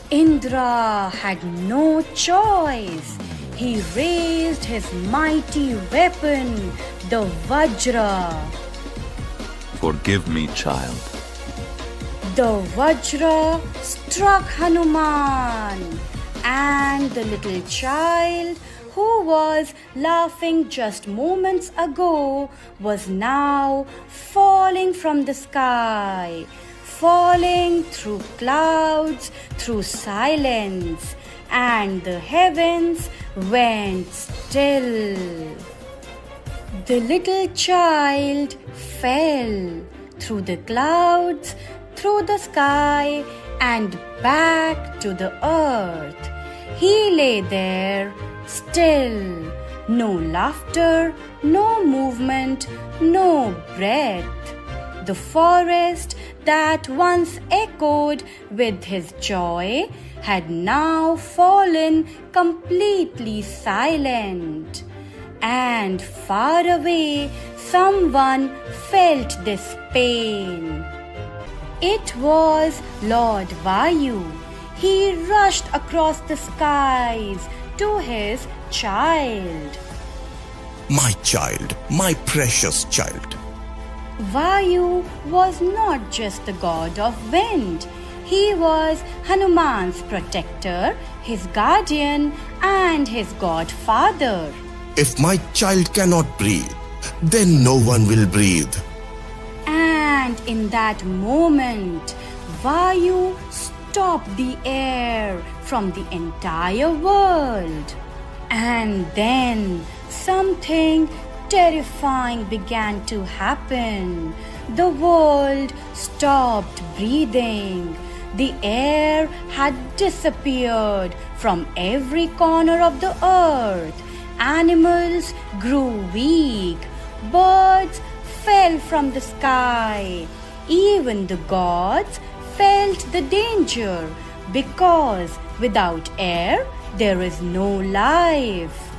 Indra had no choice. He raised his mighty weapon, the Vajra. Forgive me, child. The Vajra struck Hanuman, and the little child who was laughing just moments ago was now falling from the sky, falling through clouds, through silence, and the heavens went still. The little child fell through the clouds, through the sky, and back to the earth. He lay there still, no laughter, no movement, no breath. The forest that once echoed with his joy had now fallen completely silent. And far away, someone felt this pain. It was Lord Vayu. He rushed across the skies to his child. My child, my precious child. Vayu was not just the god of wind. He was Hanuman's protector, his guardian, and his godfather. If my child cannot breathe, then no one will breathe. And in that moment, Vayu stopped the air from the entire world. And then something terrifying began to happen. The world stopped breathing. The air had disappeared from every corner of the earth. Animals grew weak. Birds fell from the sky. Even the gods felt the danger, because without air there is no life.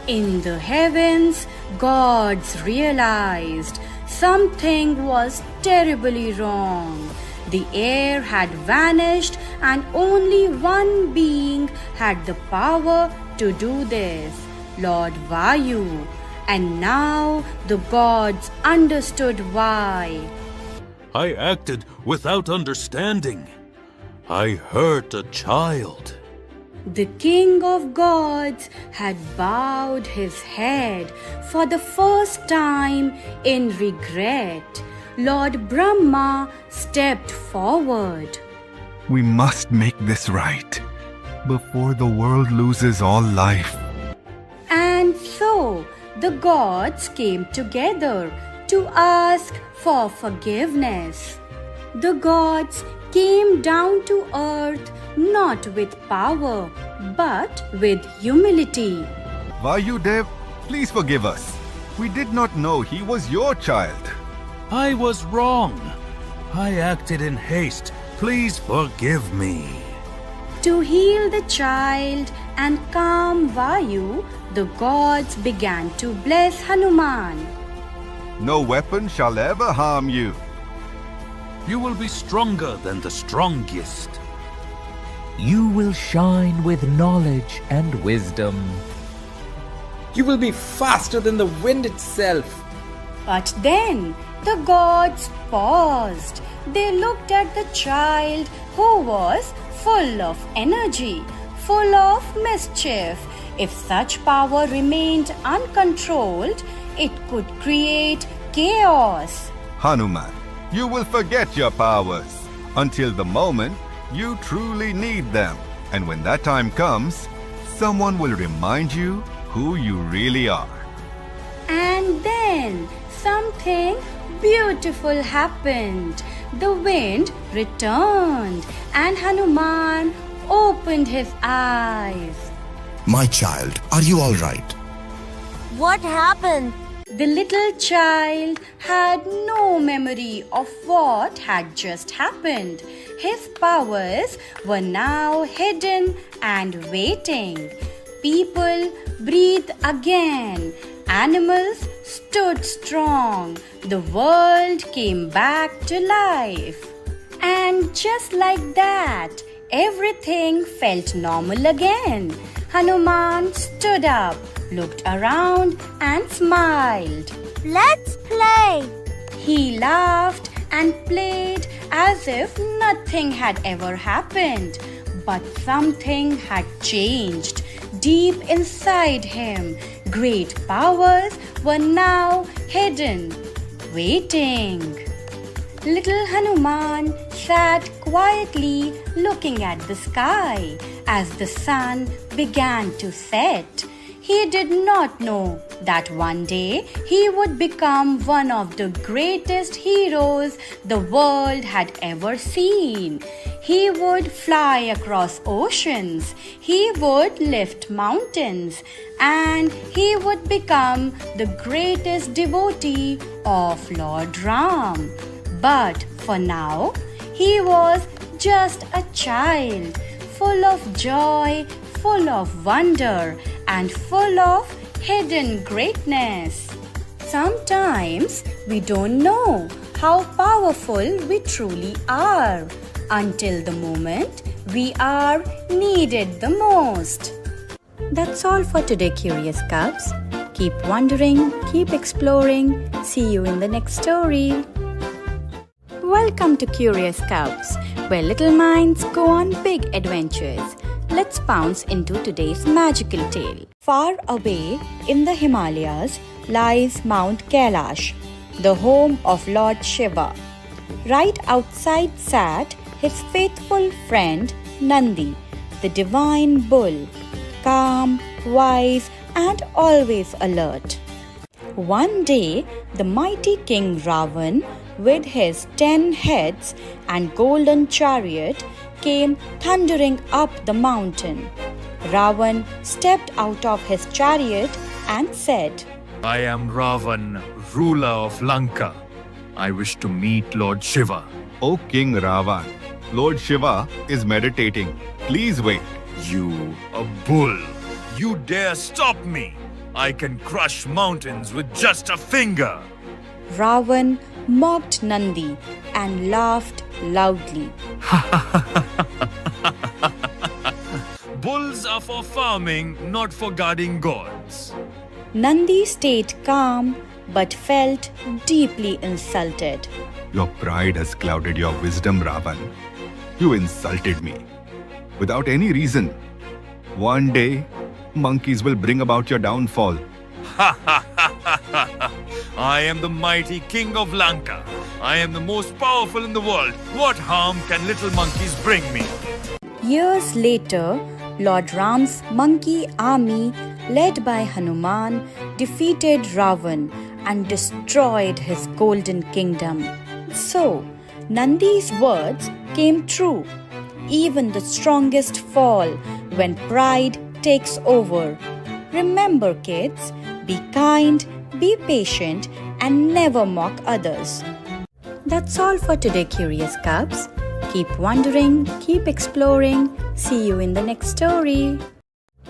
In the heavens, gods realized something was terribly wrong. The air had vanished, and only one being had the power to do this, Lord Vayu. And now the gods understood why. I acted without understanding. I hurt a child. The king of gods had bowed his head for the first time in regret. Lord Brahma stepped forward. We must make this right before the world loses all life. And so the gods came together to ask for forgiveness. The gods came down to earth not with power but with humility. Vayudev, please forgive us. We did not know he was your child. I was wrong. I acted in haste. Please forgive me. To heal the child and calm Vayu, the gods began to bless Hanuman. No weapon shall ever harm you. You will be stronger than the strongest. You will shine with knowledge and wisdom. You will be faster than the wind itself. But then the gods paused. They looked at the child who was full of energy, full of mischief. If such power remained uncontrolled, it could create chaos. Hanuman, you will forget your powers until the moment you truly need them. And when that time comes, someone will remind you who you really are. And then something beautiful happened. The wind returned and Hanuman opened his eyes. My child, are you all right? What happened? The little child had no memory of what had just happened. His powers were now hidden and waiting. People breathed again. Animals stood strong. The world came back to life. And just like that, Everything felt normal again. Hanuman stood up, looked around and smiled. Let's play. He laughed and played as if nothing had ever happened. But something had changed. Deep inside him, great powers were now hidden, waiting. Little Hanuman sat quietly looking at the sky as the sun began to set. He did not know that one day he would become one of the greatest heroes the world had ever seen. He would fly across oceans, he would lift mountains, and he would become the greatest devotee of Lord Ram. But for now, he was just a child, full of joy, full of wonder, and full of hidden greatness. Sometimes we don't know how powerful we truly are until the moment we are needed the most. That's all for today, Curious Cubs. Keep wondering, keep exploring. See you in the next story. Welcome to Curious Cubs, where little minds go on big adventures. Let's bounce into today's magical tale. Far away in the Himalayas lies Mount Kailash, the home of Lord Shiva. Right outside sat his faithful friend Nandi, the divine bull, calm, wise, and always alert. One day, the mighty King Ravan, with his 10 heads and golden chariot, came thundering up the mountain. Ravan stepped out of his chariot and said, I am Ravan, ruler of Lanka. I wish to meet Lord Shiva. O King Ravan, Lord Shiva is meditating. Please wait. You, a bull. You dare stop me? I can crush mountains with just a finger. Ravan mocked Nandi and laughed loudly. Bulls are for farming, not for guarding gods. Nandi stayed calm but felt deeply insulted. Your pride has clouded your wisdom, Ravan. You insulted me without any reason. One day, monkeys will bring about your downfall. I am the mighty king of Lanka. I am the most powerful in the world. What harm can little monkeys bring me? Years later, Lord Ram's monkey army, led by Hanuman, defeated Ravan and destroyed his golden kingdom. So, Nandi's words came true. Even the strongest fall when pride takes over. Remember, kids, be kind, be patient, and never mock others. That's all for today, Curious Cubs. Keep wondering, keep exploring. See you in the next story.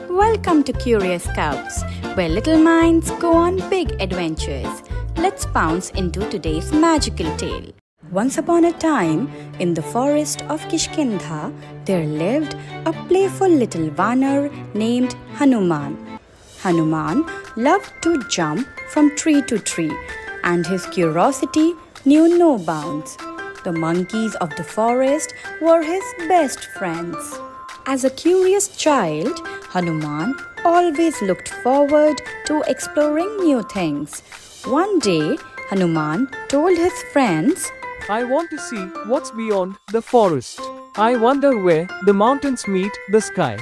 Welcome to Curious Cubs, where little minds go on big adventures. Let's bounce into today's magical tale. Once upon a time, in the forest of Kishkindha, there lived a playful little Vanar named Hanuman. Hanuman loved to jump from tree to tree, and his curiosity knew no bounds. The monkeys of the forest were his best friends. As a curious child, Hanuman always looked forward to exploring new things. One day, Hanuman told his friends, I want to see what's beyond the forest. I wonder where the mountains meet the sky.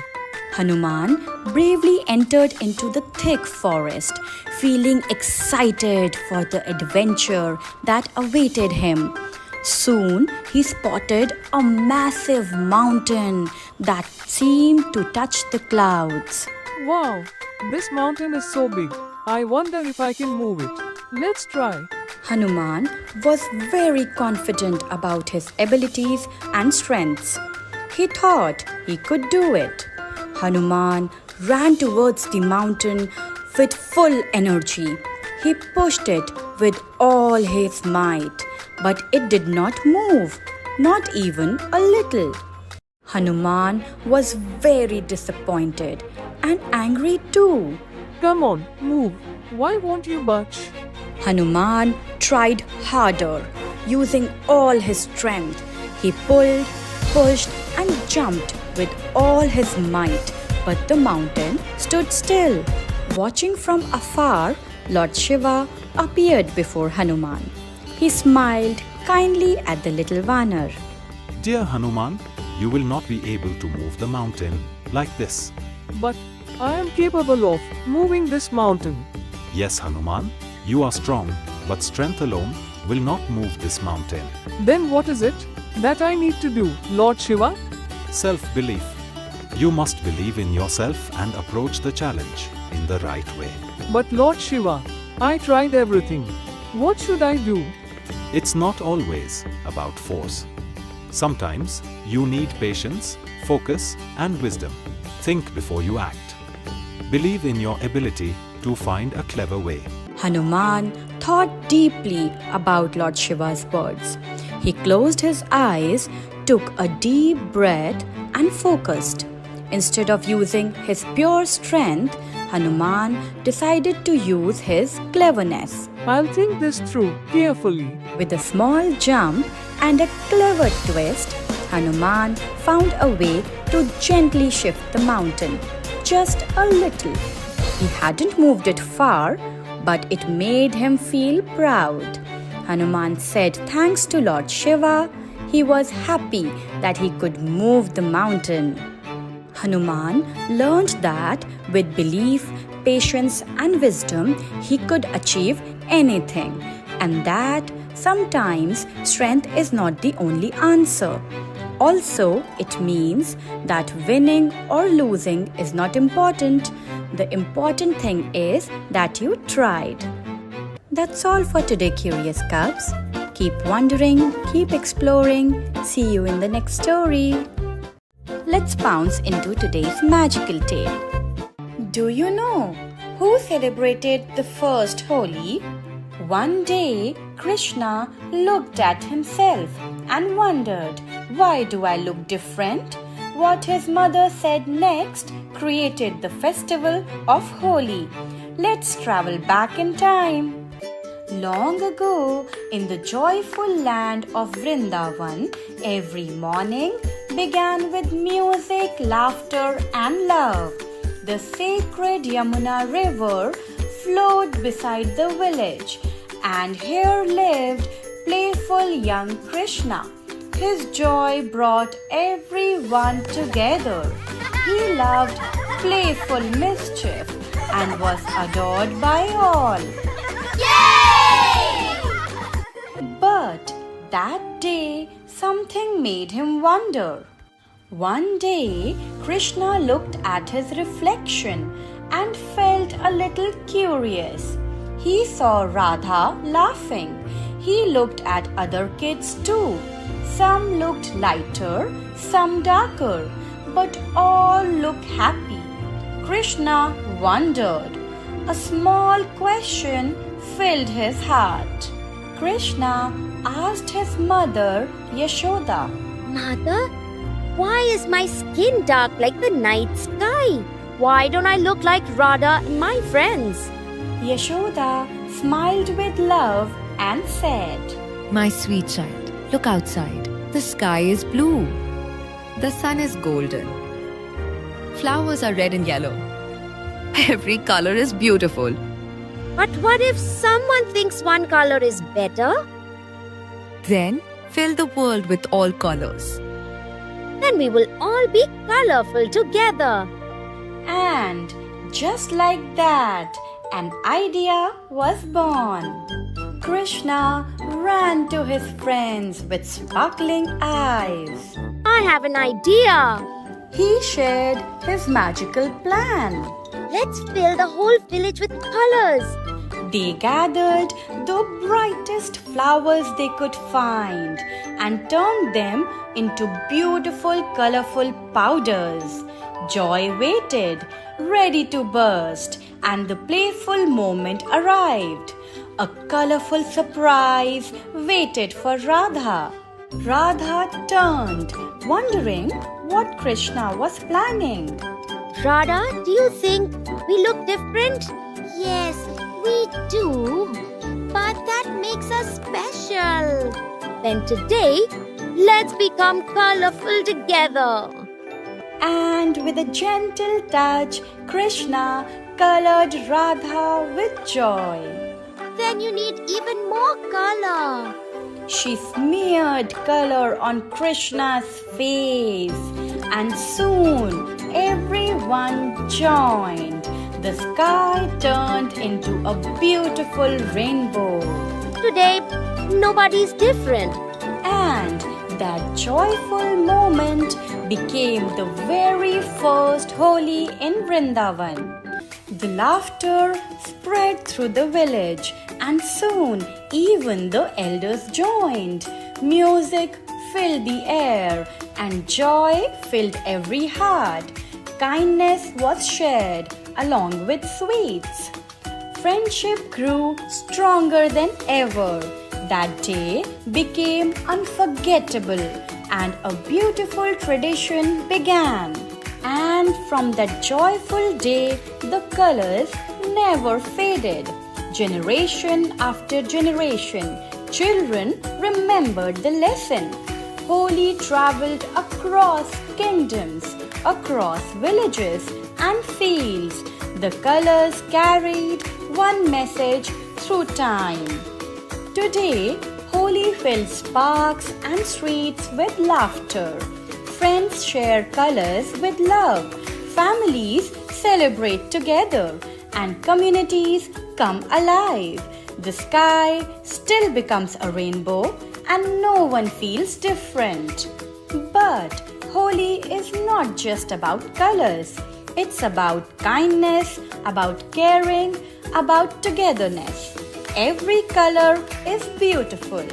Hanuman bravely entered into the thick forest, feeling excited for the adventure that awaited him. Soon he spotted a massive mountain that seemed to touch the clouds. Wow, this mountain is so big. I wonder if I can move it. Let's try. Hanuman was very confident about his abilities and strengths. He thought he could do it. Hanuman ran towards the mountain with full energy. He pushed it with all his might, but it did not move, not even a little. Hanuman was very disappointed and angry too. Come on, move. Why won't you budge? Hanuman tried harder, using all his strength. He pulled, pushed, and jumped with all his might, but the mountain stood still. Watching from afar, Lord Shiva appeared before Hanuman. He smiled kindly at the little Vanar. Dear Hanuman, you will not be able to move the mountain like this. But I am capable of moving this mountain. Yes, Hanuman, you are strong, but strength alone will not move this mountain. Then what is it that I need to do, Lord Shiva? Self-belief. You must believe in yourself and approach the challenge in the right way. But Lord Shiva, I tried everything. What should I do? It's not always about force. Sometimes you need patience, focus, and wisdom. Think before you act. Believe in your ability to find a clever way. Hanuman thought deeply about Lord Shiva's words. He closed his eyes, took a deep breath, and focused. Instead of using his pure strength, Hanuman decided to use his cleverness. I'll think this through carefully. With a small jump and a clever twist, Hanuman found a way to gently shift the mountain, just a little. He hadn't moved it far, but it made him feel proud. Hanuman said thanks to Lord Shiva. He was happy that he could move the mountain. Hanuman learned that with belief, patience, and wisdom, he could achieve anything, and that sometimes strength is not the only answer. Also, it means that winning or losing is not important. The important thing is that you tried. That's all for today, Curious Cubs. Keep wondering, keep exploring. See you in the next story. Let's bounce into today's magical tale. Do you know who celebrated the first Holi? One day, Krishna looked at himself and wondered, why do I look different? What his mother said next created the festival of Holi. Let's travel back in time. Long ago, in the joyful land of Vrindavan, every morning began with music, laughter, and love. The sacred Yamuna river flowed beside the village, and here lived playful young Krishna. His joy brought everyone together. He loved playful mischief and was adored by all. But that day, something made him wonder. One day, Krishna looked at his reflection and felt a little curious. He saw Radha laughing. He looked at other kids too. Some looked lighter, some darker, but all looked happy. Krishna wondered. A small question filled his heart. Krishna asked his mother, Yashoda, Mother, why is my skin dark like the night sky? Why don't I look like Radha and my friends? Yashoda smiled with love and said, My sweet child, look outside. The sky is blue. The sun is golden. Flowers are red and yellow. Every color is beautiful. But what if someone thinks one color is better? Then fill the world with all colors. Then we will all be colorful together. And just like that, an idea was born. Krishna ran to his friends with sparkling eyes. I have an idea. He shared his magical plan. Let's fill the whole village with colors. They gathered the brightest flowers they could find and turned them into beautiful, colorful powders. Joy waited, ready to burst, and the playful moment arrived. A colorful surprise waited for Radha. Radha turned, wondering what Krishna was planning. Radha, do you think we look different? Yes, we do. But that makes us special. Then today, let's become colorful together. And with a gentle touch, Krishna colored Radha with joy. Then you need even more color. She smeared color on Krishna's face, and soon everyone joined. The sky turned into a beautiful rainbow. Today, nobody's different. And that joyful moment became the very first Holi in Vrindavan. The laughter spread through the village, and soon even the elders joined. Music filled the air, and joy filled every heart. Kindness was shared along with sweets. Friendship grew stronger than ever. That day became unforgettable, and a beautiful tradition began. And from that joyful day, the colors never faded. Generation after generation, children remembered the lesson. Holi traveled across kingdoms, across villages and fields. The colors carried one message through time. Today, Holi fills parks and streets with laughter. Friends share colors with love. Families celebrate together, and communities come alive. The sky still becomes a rainbow, and no one feels different. But Holi is not just about colors. It's about kindness, about caring, about togetherness. Every color is beautiful.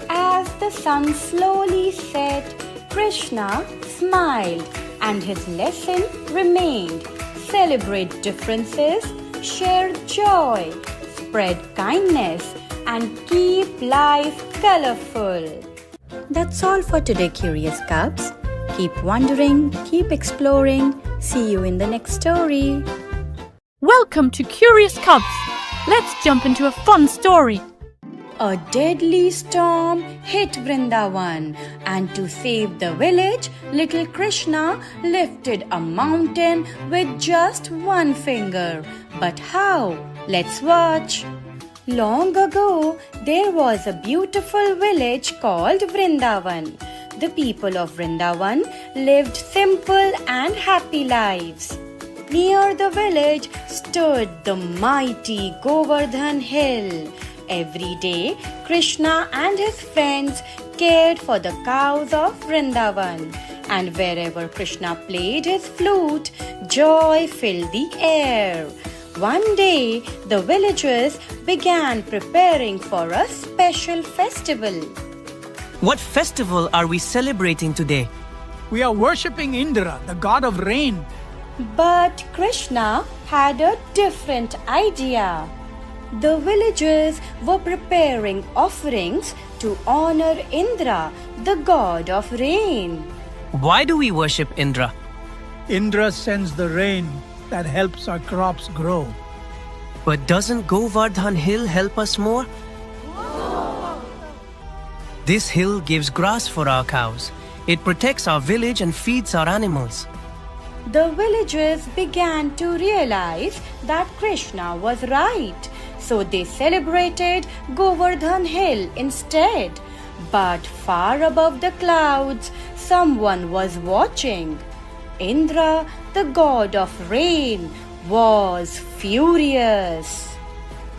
As the sun slowly set, Krishna smiled, and his lesson remained. Celebrate differences, share joy, spread kindness, and keep life colorful. That's all for today, Curious Cubs. Keep wondering, keep exploring. See you in the next story. Welcome to Curious Cubs. Let's jump into a fun story. A deadly storm hit Vrindavan, and to save the village, little Krishna lifted a mountain with just one finger. But how? Let's watch. Long ago, there was a beautiful village called Vrindavan. The people of Vrindavan lived simple and happy lives. Near the village stood the mighty Govardhan Hill. Every day, Krishna and his friends cared for the cows of Vrindavan. And wherever Krishna played his flute, joy filled the air. One day, the villagers began preparing for a special festival. What festival are we celebrating today? We are worshipping Indra, the god of rain. But Krishna had a different idea. The villagers were preparing offerings to honor Indra, the god of rain. Why do we worship Indra? Indra sends the rain that helps our crops grow. But doesn't Govardhan Hill help us more? This hill gives grass for our cows. It protects our village and feeds our animals. The villagers began to realize that Krishna was right. So they celebrated Govardhan Hill instead. But far above the clouds, someone was watching. Indra, the god of rain, was furious.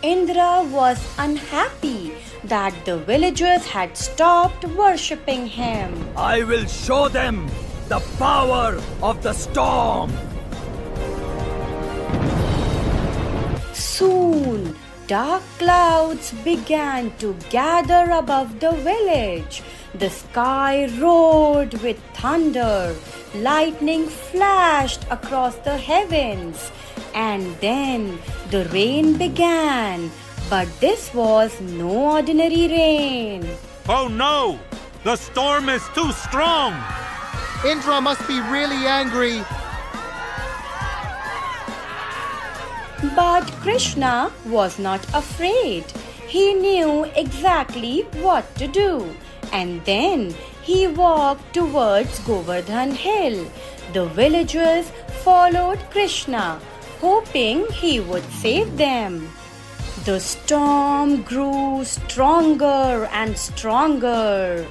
Indra was unhappy that the villagers had stopped worshipping him. I will show them the power of the storm. Soon, dark clouds began to gather above the village. The sky roared with thunder. Lightning flashed across the heavens. And then the rain began. But this was no ordinary rain. Oh no! The storm is too strong! Indra must be really angry. But Krishna was not afraid. He knew exactly what to do. And then he walked towards Govardhan Hill. The villagers followed Krishna, hoping he would save them. The storm grew stronger and stronger.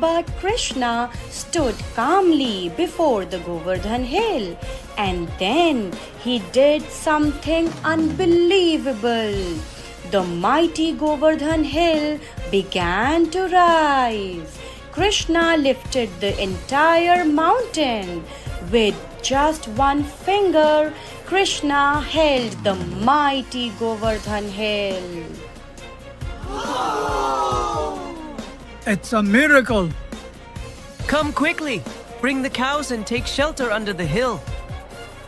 But Krishna stood calmly before the Govardhan Hill. And then he did something unbelievable. The mighty Govardhan Hill began to rise. Krishna lifted the entire mountain. With just one finger, Krishna held the mighty Govardhan Hill. It's a miracle. Come quickly. Bring the cows and take shelter under the hill.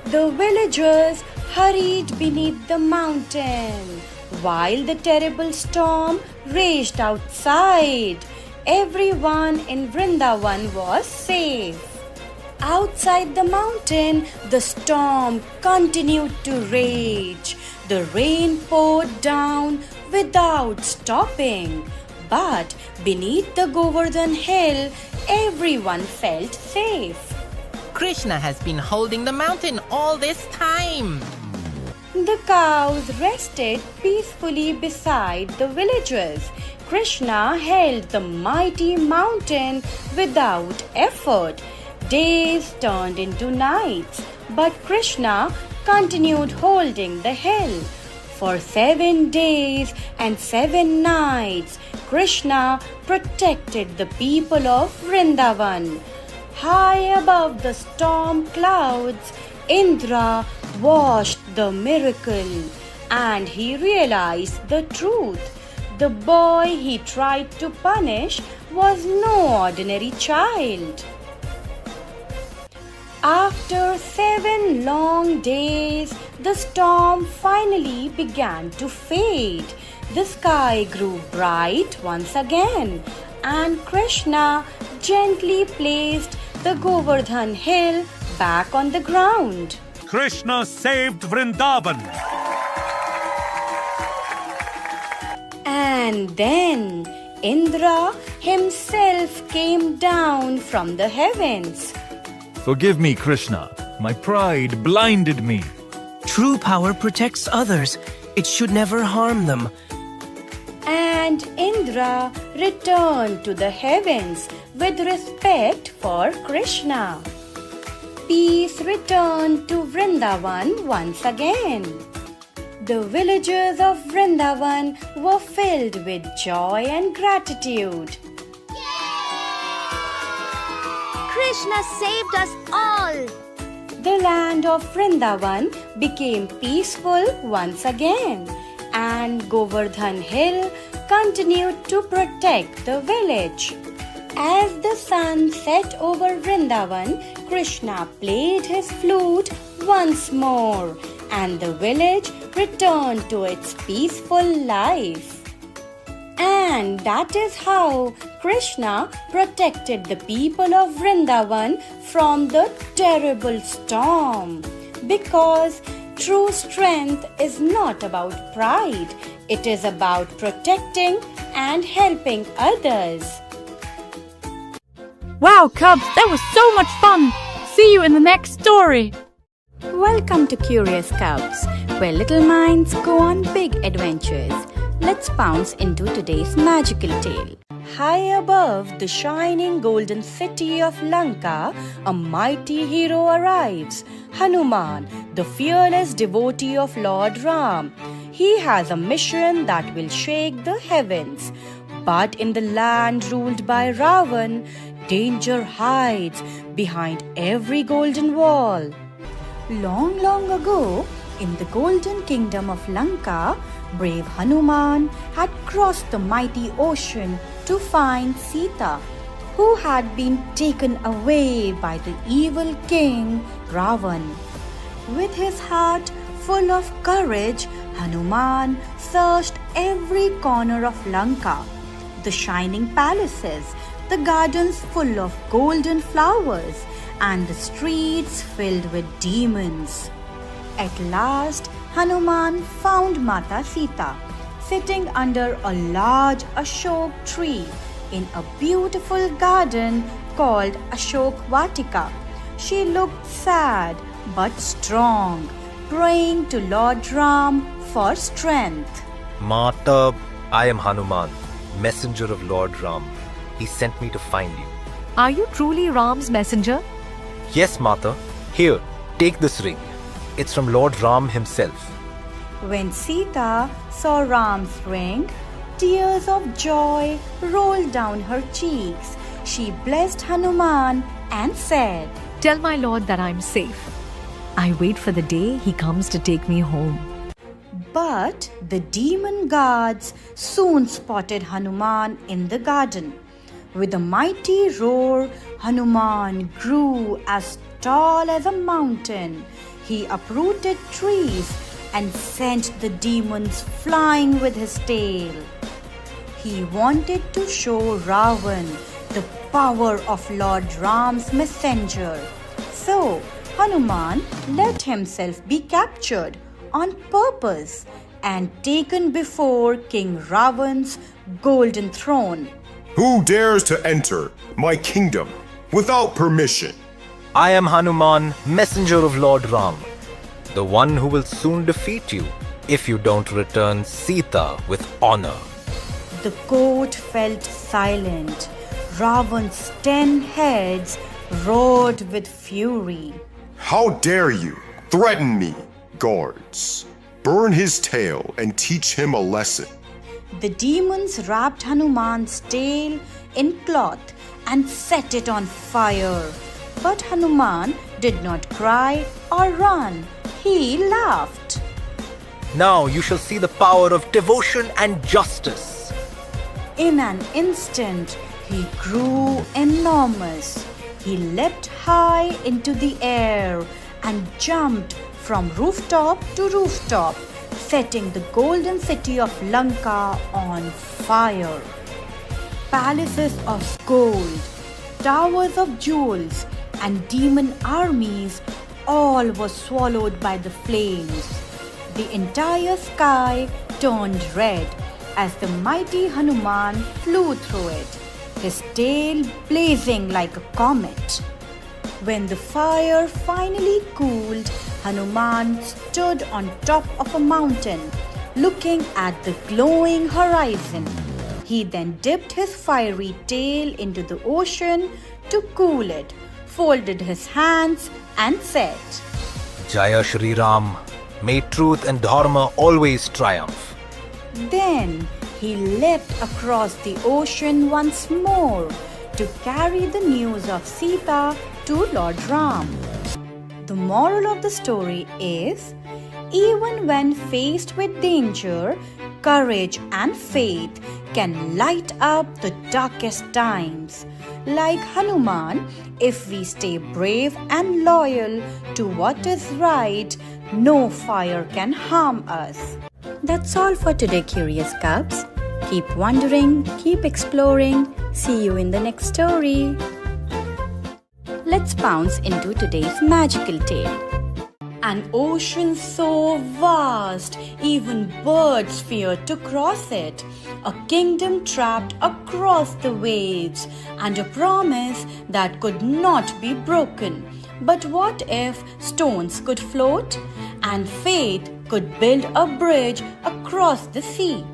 The villagers hurried beneath the mountain. While the terrible storm raged outside, everyone in Vrindavan was safe. Outside the mountain, the storm continued to rage. The rain poured down without stopping. But beneath the Govardhan Hill, everyone felt safe. Krishna has been holding the mountain all this time. The cows rested peacefully beside the villagers. Krishna held the mighty mountain without effort. Days turned into nights, but Krishna continued holding the hill. For 7 days and 7 nights, Krishna protected the people of Vrindavan. High above the storm clouds, Indra watched the miracle and he realized the truth. The boy he tried to punish was no ordinary child. After 7 long days, the storm finally began to fade. The sky grew bright once again, and Krishna gently placed the Govardhan Hill back on the ground. Krishna saved Vrindavan. And then Indra himself came down from the heavens. Forgive me, Krishna. My pride blinded me. True power protects others. It should never harm them. And Indra returned to the heavens with respect for Krishna. Peace returned to Vrindavan once again. The villagers of Vrindavan were filled with joy and gratitude. Krishna saved us all. The land of Vrindavan became peaceful once again, and Govardhan Hill continued to protect the village. As the sun set over Vrindavan, Krishna played his flute once more, and the village returned to its peaceful life. And that is how Krishna protected the people of Vrindavan from the terrible storm. Because true strength is not about pride, it is about protecting and helping others. Wow, Cubs, that was so much fun! See you in the next story! Welcome to Curious Cubs, where little minds go on big adventures. Let's bounce into today's magical tale. High above the shining golden city of Lanka, a mighty hero arrives, Hanuman, the fearless devotee of Lord Ram. He has a mission that will shake the heavens. But in the land ruled by Ravan, danger hides behind every golden wall. Long, long ago, in the golden kingdom of Lanka, brave Hanuman had crossed the mighty ocean to find Sita, who had been taken away by the evil king Ravan. With his heart full of courage, Hanuman searched every corner of Lanka, the shining palaces, the gardens full of golden flowers, and the streets filled with demons. At last, Hanuman found Mata Sita sitting under a large Ashok tree in a beautiful garden called Ashok Vatika. She looked sad but strong, praying to Lord Ram for strength. Mata, I am Hanuman, messenger of Lord Ram. He sent me to find you. Are you truly Ram's messenger? Yes, Mata. Here, take this ring. It's from Lord Ram himself. When Sita saw Ram's ring, tears of joy rolled down her cheeks. She blessed Hanuman and said, Tell my lord that I'm safe. I wait for the day he comes to take me home. But the demon guards soon spotted Hanuman in the garden. With a mighty roar, Hanuman grew as tall as a mountain. He uprooted trees and sent the demons flying with his tail. He wanted to show Ravan the power of Lord Ram's messenger. So Hanuman let himself be captured on purpose and taken before King Ravan's golden throne. Who dares to enter my kingdom without permission? I am Hanuman, messenger of Lord Ram, the one who will soon defeat you if you don't return Sita with honor. The court felt silent. Ravan's 10 heads roared with fury. How dare you threaten me, guards? Burn his tail and teach him a lesson. The demons wrapped Hanuman's tail in cloth and set it on fire. But Hanuman did not cry or run. He laughed. Now you shall see the power of devotion and justice. In an instant, he grew enormous. He leapt high into the air and jumped from rooftop to rooftop, setting the golden city of Lanka on fire. Palaces of gold, towers of jewels, and demon armies all were swallowed by the flames. The entire sky turned red as the mighty Hanuman flew through it, his tail blazing like a comet. When the fire finally cooled, Hanuman stood on top of a mountain, looking at the glowing horizon. He then dipped his fiery tail into the ocean to cool it, folded his hands and said, Jaya Shri Ram, may truth and dharma always triumph. Then he leapt across the ocean once more to carry the news of Sita to Lord Ram. The moral of the story is, even when faced with danger, courage and faith can light up the darkest times. Like Hanuman, if we stay brave and loyal to what is right, no fire can harm us. That's all for today, Curious Cubs. Keep wondering, keep exploring. See you in the next story. Let's bounce into today's magical tale. An ocean so vast, even birds feared to cross it. A kingdom trapped across the waves, and a promise that could not be broken. But what if stones could float, and faith could build a bridge across the sea?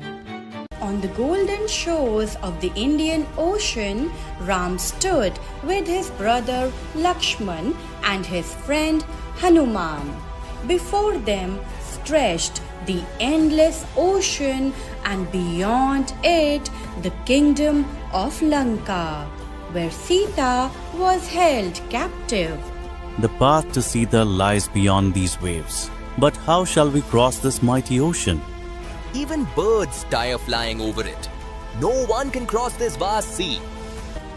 On the golden shores of the Indian Ocean, Ram stood with his brother Lakshman and his friend Hanuman. Before them stretched the endless ocean, and beyond it the kingdom of Lanka, where Sita was held captive. The path to Sita lies beyond these waves. But how shall we cross this mighty ocean? Even birds tire flying over it. No one can cross this vast sea.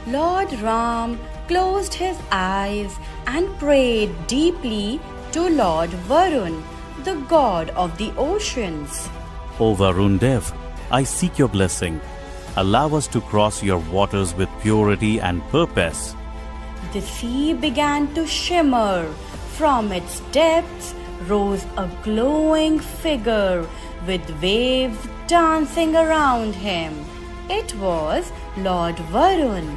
Lord Ram closed his eyes and prayed deeply to Lord Varun, the god of the oceans. O Varun Dev, I seek your blessing. Allow us to cross your waters with purity and purpose. The sea began to shimmer. From its depths rose a glowing figure with waves dancing around him. It was Lord Varun.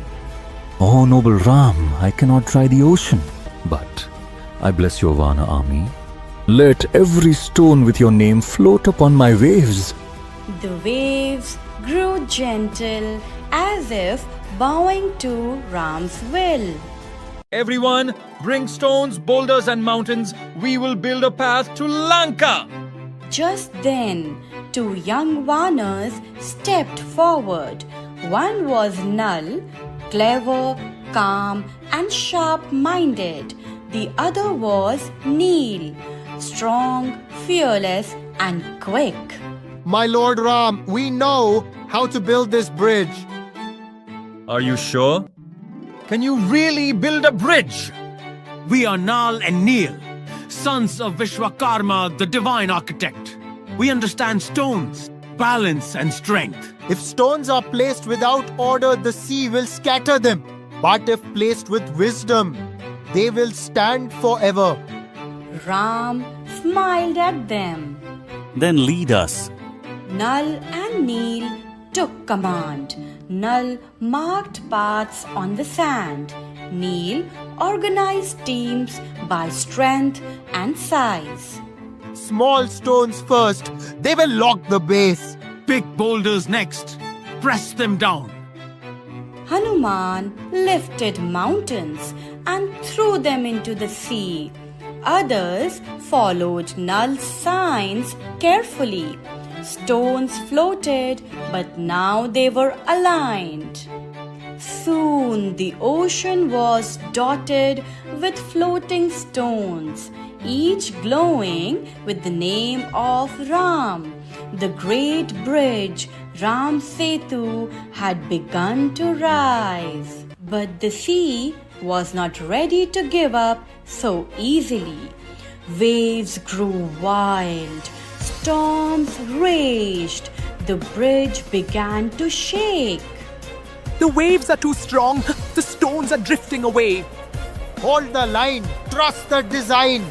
Oh, noble Ram, I cannot try the ocean, but I bless your Vana army. Let every stone with your name float upon my waves. The waves grew gentle as if bowing to Ram's will. Everyone, bring stones, boulders, and mountains. We will build a path to Lanka. Just then, two young Vanas stepped forward. One was Nal, clever, calm, and sharp-minded. The other was Neel, strong, fearless, and quick. My Lord Ram, we know how to build this bridge. Are you sure? Can you really build a bridge? We are Nal and Neel, sons of Vishwakarma, the divine architect. We understand stones, balance, and strength. If stones are placed without order, the sea will scatter them. But if placed with wisdom, they will stand forever. Ram smiled at them. Then lead us. Nal and Neel took command. Nal marked paths on the sand. Neel organized teams by strength and size. Small stones first, they will lock the base. Big boulders next. Press them down. Hanuman lifted mountains and threw them into the sea. Others followed Nal's signs carefully. Stones floated, but now they were aligned. Soon the ocean was dotted with floating stones, each glowing with the name of Ram. The great bridge, Ram Setu, had begun to rise. But the sea was not ready to give up so easily. Waves grew wild. Storms raged. The bridge began to shake. The waves are too strong. The stones are drifting away. Hold the line. Trust the design.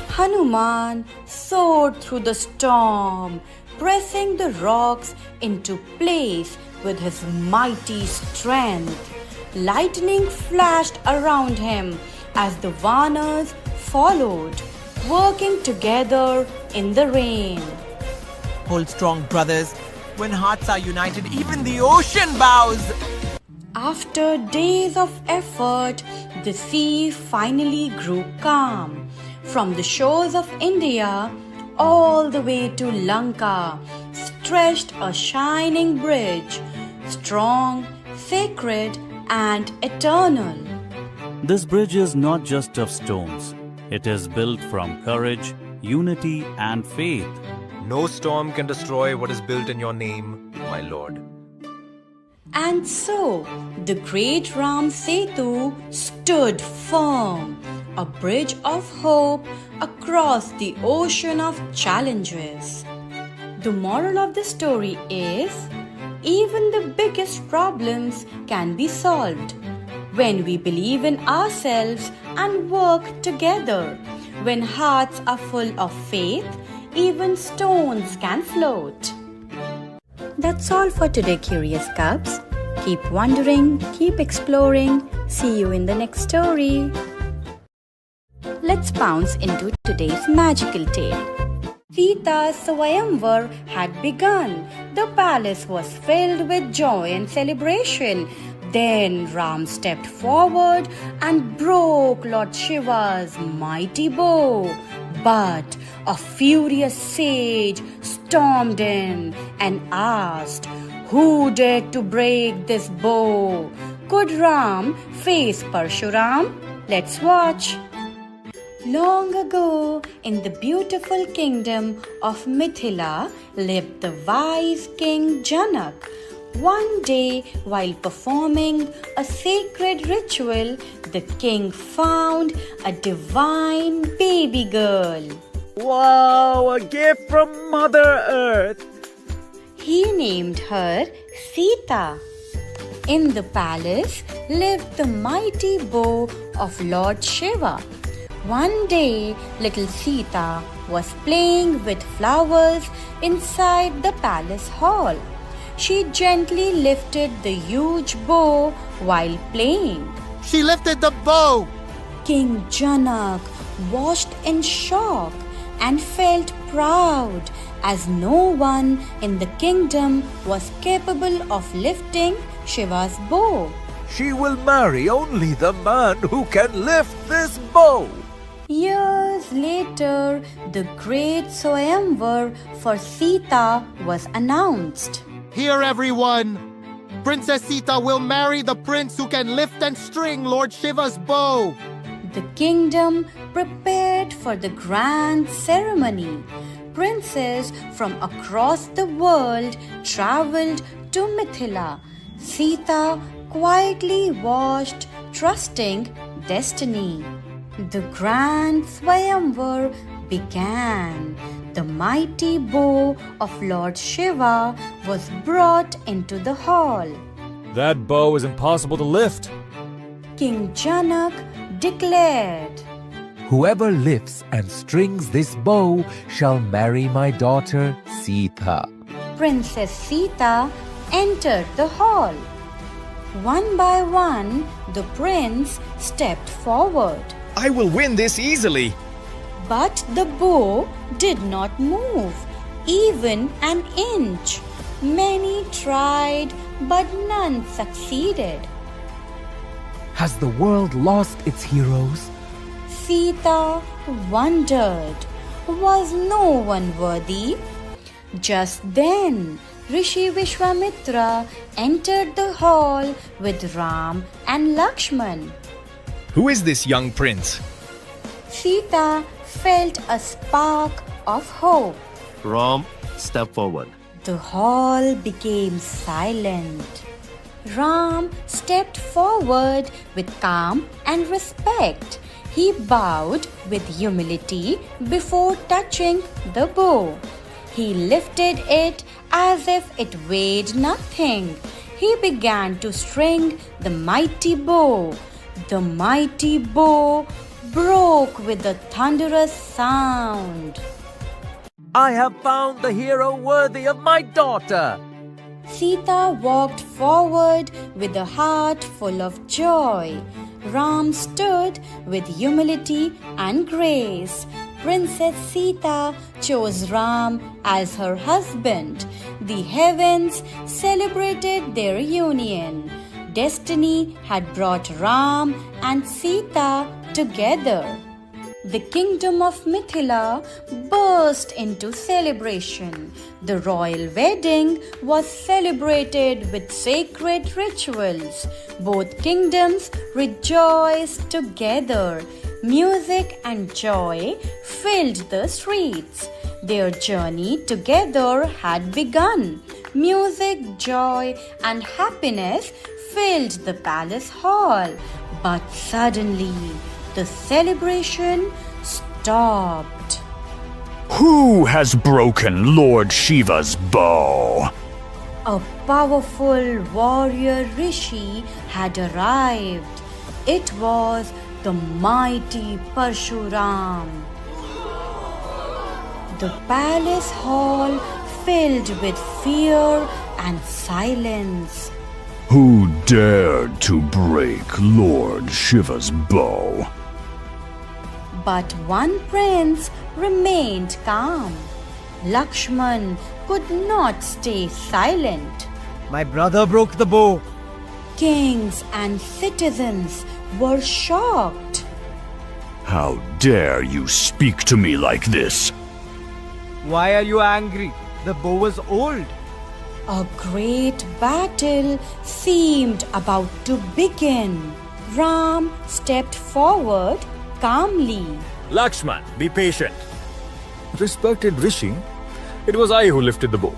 Hanuman soared through the storm, pressing the rocks into place with his mighty strength. Lightning flashed around him as the Vanas followed, working together in the rain. Hold strong, brothers. When hearts are united, even the ocean bows. After days of effort, the sea finally grew calm. From the shores of India all the way to Lanka stretched a shining bridge, strong, sacred, and eternal. This bridge is not just of stones. It is built from courage, unity, and faith. No storm can destroy what is built in your name, my Lord. And so, the great Ram Setu stood firm, a bridge of hope across the ocean of challenges. The moral of the story is, even the biggest problems can be solved when we believe in ourselves and work together. When hearts are full of faith, even stones can float. That's all for today, Curious Cubs. Keep wondering, keep exploring. See you in the next story. Let's bounce into today's magical tale. Sita's Swayamvar had begun. The palace was filled with joy and celebration. Then Ram stepped forward and broke Lord Shiva's mighty bow. But a furious sage stormed in and asked, "Who dared to break this bow? Could Ram face Parshuram?" Let's watch. Long ago, in the beautiful kingdom of Mithila, lived the wise king Janak. One day, while performing a sacred ritual, the king found a divine baby girl. Wow, a gift from Mother Earth. He named her Sita. In the palace lived the mighty bow of Lord Shiva. One day, little Sita was playing with flowers inside the palace hall. She gently lifted the huge bow while playing. She lifted the bow! King Janak watched in shock and felt proud, as no one in the kingdom was capable of lifting Shiva's bow. She will marry only the man who can lift this bow. Years later, the great Swayamvar for Sita was announced. Hear everyone! Princess Sita will marry the prince who can lift and string Lord Shiva's bow. The kingdom prepared for the grand ceremony. Princes from across the world traveled to Mithila. Sita quietly watched, trusting destiny. The grand Swayamvar began. The mighty bow of Lord Shiva was brought into the hall. That bow is impossible to lift. King Janak declared, Whoever lifts and strings this bow shall marry my daughter Sita. Princess Sita entered the hall. One by one, the prince stepped forward. I will win this easily. But the bow did not move, even an inch. Many tried, but none succeeded. Has the world lost its heroes? Sita wondered, was no one worthy? Just then, Rishi Vishwamitra entered the hall with Ram and Lakshman. Who is this young prince? Sita felt a spark of hope. Ram, step forward. The hall became silent. Ram stepped forward with calm and respect. He bowed with humility before touching the bow. He lifted it as if it weighed nothing. He began to string the mighty bow. The mighty bow broke with a thunderous sound. I have found the hero worthy of my daughter. Sita walked forward with a heart full of joy. Ram stood with humility and grace. Princess Sita chose Ram as her husband. The heavens celebrated their union. Destiny had brought Ram and Sita together. The kingdom of Mithila burst into celebration. The royal wedding was celebrated with sacred rituals. Both kingdoms rejoiced together. Music and joy filled the streets. Their journey together had begun. Music, joy, and happiness filled the palace hall. But suddenly, the celebration stopped. Who has broken Lord Shiva's bow? A powerful warrior Rishi had arrived. It was the mighty Parshuram. The palace hall filled with fear and silence. Who dared to break Lord Shiva's bow? But one prince remained calm. Lakshman could not stay silent. My brother broke the bow. Kings and citizens were shocked. How dare you speak to me like this? Why are you angry? The bow was old. A great battle seemed about to begin. Ram stepped forward calmly. Lakshman, be patient. Respected Rishi, it was I who lifted the bow.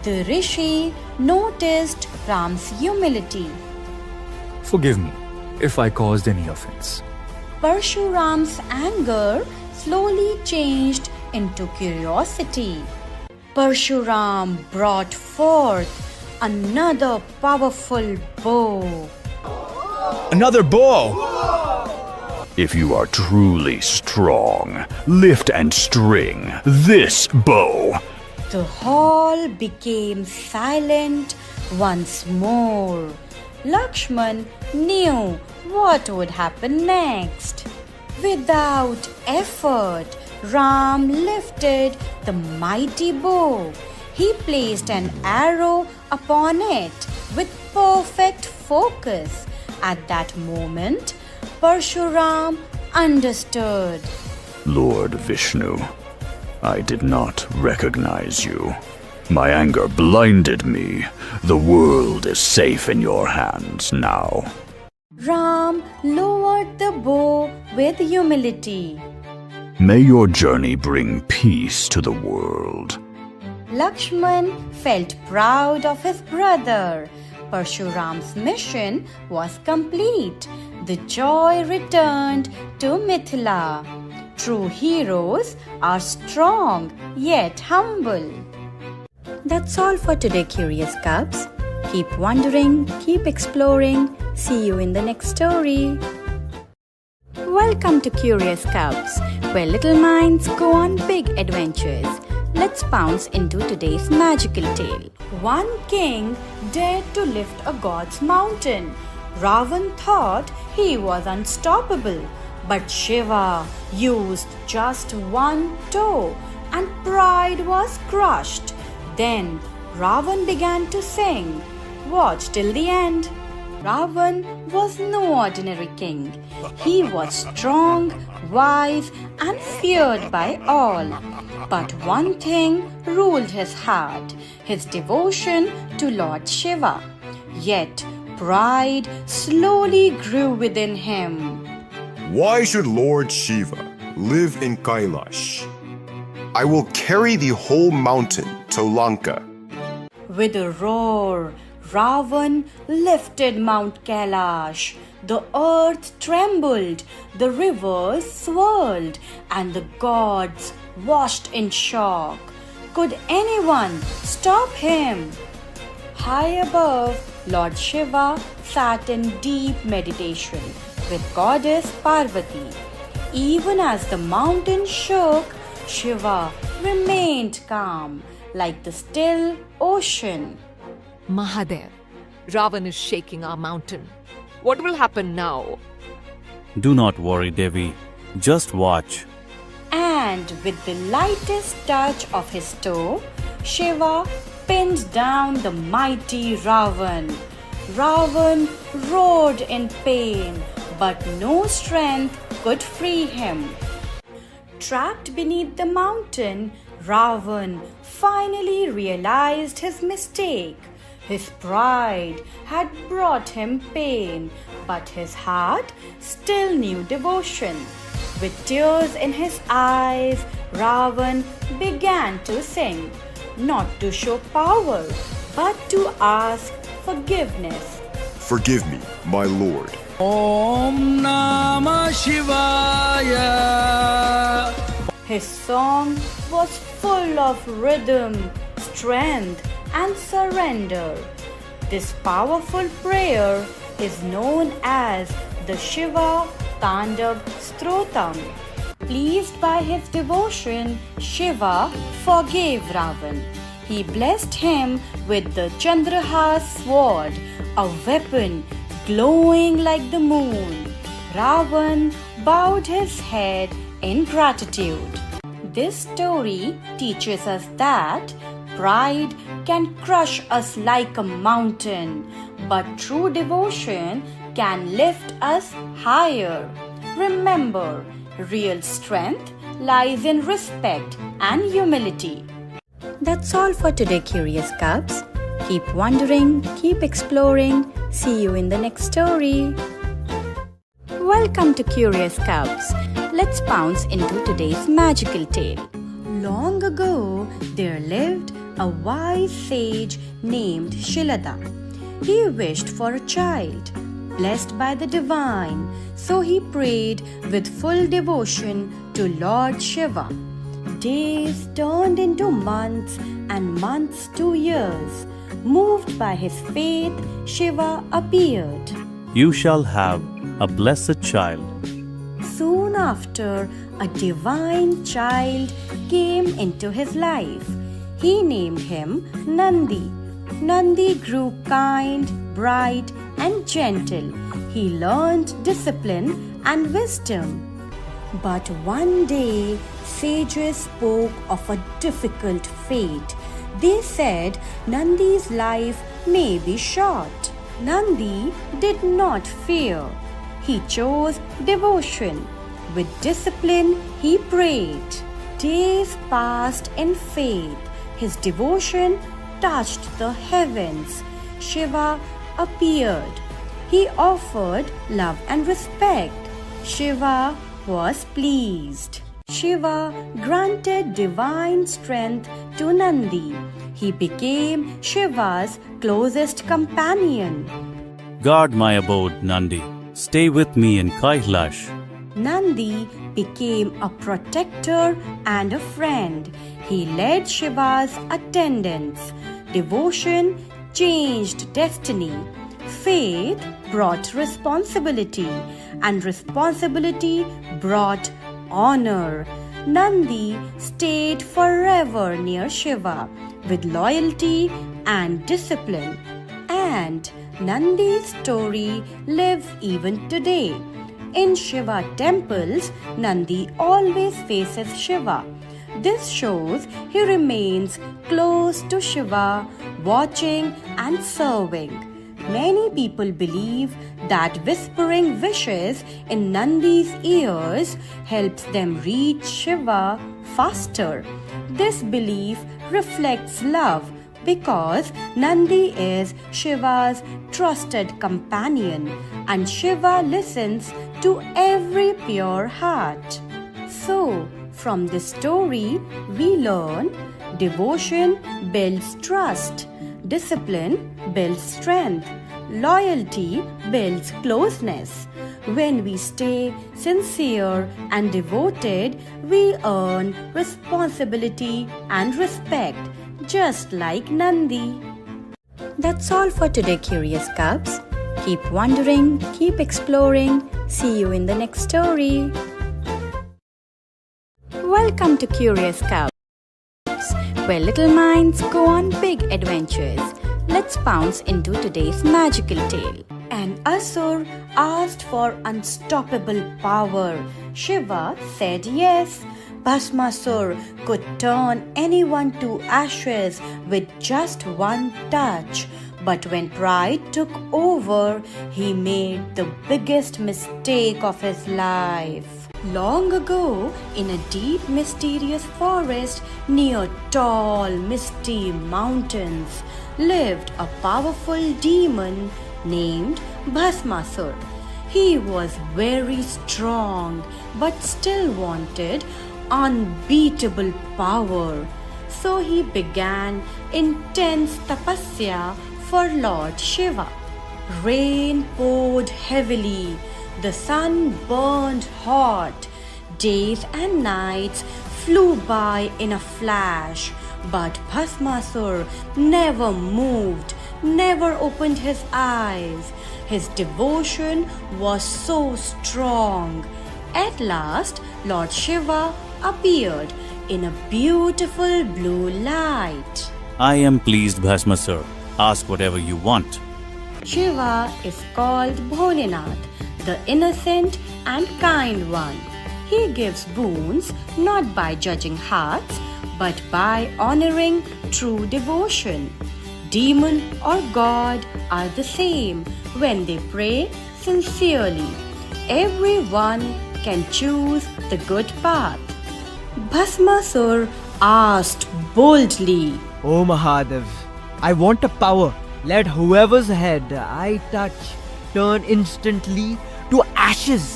The Rishi noticed Ram's humility. Forgive me if I caused any offense. Parshuram's anger slowly changed into curiosity. Parshuram brought forth another powerful bow. Another bow! If you are truly strong, lift and string this bow. The hall became silent once more. Lakshman knew what would happen next. Without effort, Ram lifted the mighty bow. He placed an arrow upon it with perfect focus. At that moment, Parshuram understood. Lord Vishnu, I did not recognize you. My anger blinded me. The world is safe in your hands now. Ram lowered the bow with humility. May your journey bring peace to the world. Lakshman felt proud of his brother. Parshuram's mission was complete. The joy returned to Mithila. True heroes are strong yet humble. That's all for today, Curious Cubs. Keep wondering, keep exploring. See you in the next story. Welcome to Curious Cubs, where little minds go on big adventures. Let's bounce into today's magical tale. One king dared to lift a god's mountain. Ravan thought he was unstoppable, but Shiva used just one toe and pride was crushed. Then Ravan began to sing. Watch till the end. Ravan was no ordinary king. He was strong, wise, and feared by all. But one thing ruled his heart, his devotion to Lord Shiva. Yet pride slowly grew within him. Why should Lord Shiva live in Kailash? I will carry the whole mountain to Lanka. With a roar, Ravan lifted Mount Kailash. The earth trembled, the rivers swirled, and the gods watched in shock. Could anyone stop him? High above, Lord Shiva sat in deep meditation with goddess Parvati. Even as the mountain shook, Shiva remained calm, like the still ocean. Mahadev, Ravan is shaking our mountain. What will happen now? Do not worry, Devi. Just watch. And with the lightest touch of his toe, Shiva pinned down the mighty Ravan. Ravan roared in pain, but no strength could free him. Trapped beneath the mountain, Ravan finally realized his mistake. His pride had brought him pain, but his heart still knew devotion. With tears in his eyes, Ravan began to sing, not to show power, but to ask forgiveness. Forgive me, my lord. Om Namah Shivaya. His song was full of rhythm, strength, and surrender. This powerful prayer is known as the Shiva Tandav Strotam. Pleased by his devotion, Shiva forgave Ravan. He blessed him with the Chandrahas sword, a weapon glowing like the moon. Ravan bowed his head in gratitude. This story teaches us that pride can crush us like a mountain, but true devotion can lift us higher. Remember, real strength lies in respect and humility. That's all for today, Curious Cubs. Keep wondering, keep exploring. See you in the next story. Welcome to Curious Cubs. Let's bounce into today's magical tale. Long ago, there lived a wise sage named Shilada. He wished for a child, blessed by the divine, so he prayed with full devotion to Lord Shiva. Days turned into months and months to years. Moved by his faith, Shiva appeared. You shall have a blessed child. Soon after, a divine child came into his life. He named him Nandi. Nandi grew kind, bright, and gentle. He learned discipline and wisdom. But one day, sages spoke of a difficult fate. They said Nandi's life may be short. Nandi did not fear. He chose devotion. With discipline, he prayed. Days passed in faith. His devotion touched the heavens. Shiva appeared. He offered love and respect. Shiva was pleased. Shiva granted divine strength to Nandi. He became Shiva's closest companion. Guard my abode, Nandi. Stay with me in Kailash. Nandi became a protector and a friend. He led Shiva's attendants. Devotion changed destiny. Faith brought responsibility, and responsibility brought honor. Nandi stayed forever near Shiva with loyalty and discipline. And Nandi's story lives even today. In Shiva temples, Nandi always faces Shiva. This shows he remains close to Shiva, watching and serving. Many people believe that whispering wishes in Nandi's ears helps them reach Shiva faster. This belief reflects love because Nandi is Shiva's trusted companion and Shiva listens to every pure heart. So, from this story, we learn devotion builds trust. Discipline builds strength. Loyalty builds closeness. When we stay sincere and devoted, we earn responsibility and respect, just like Nandi. That's all for today, Curious Cubs. Keep wondering, keep exploring. See you in the next story. Welcome to Curious Cubs, where little minds go on big adventures. Let's bounce into today's magical tale. An Asur asked for unstoppable power. Shiva said yes. Bhasmasur could turn anyone to ashes with just one touch. But when pride took over, he made the biggest mistake of his life. Long ago, in a deep mysterious forest near tall misty mountains, lived a powerful demon named Bhasmasur. He was very strong but still wanted unbeatable power. So he began intense tapasya for Lord Shiva. Rain poured heavily. The sun burned hot. Days and nights flew by in a flash. But Bhasmasur never moved, never opened his eyes. His devotion was so strong. At last, Lord Shiva appeared in a beautiful blue light. I am pleased, Bhasmasur. Ask whatever you want. Shiva is called Bholenath, the innocent and kind one. He gives boons not by judging hearts, but by honoring true devotion. Demon or God are the same when they pray sincerely. Everyone can choose the good path. Bhasmasur asked boldly, "O Mahadev, I want a power. Let whoever's head I touch turn instantly to ashes."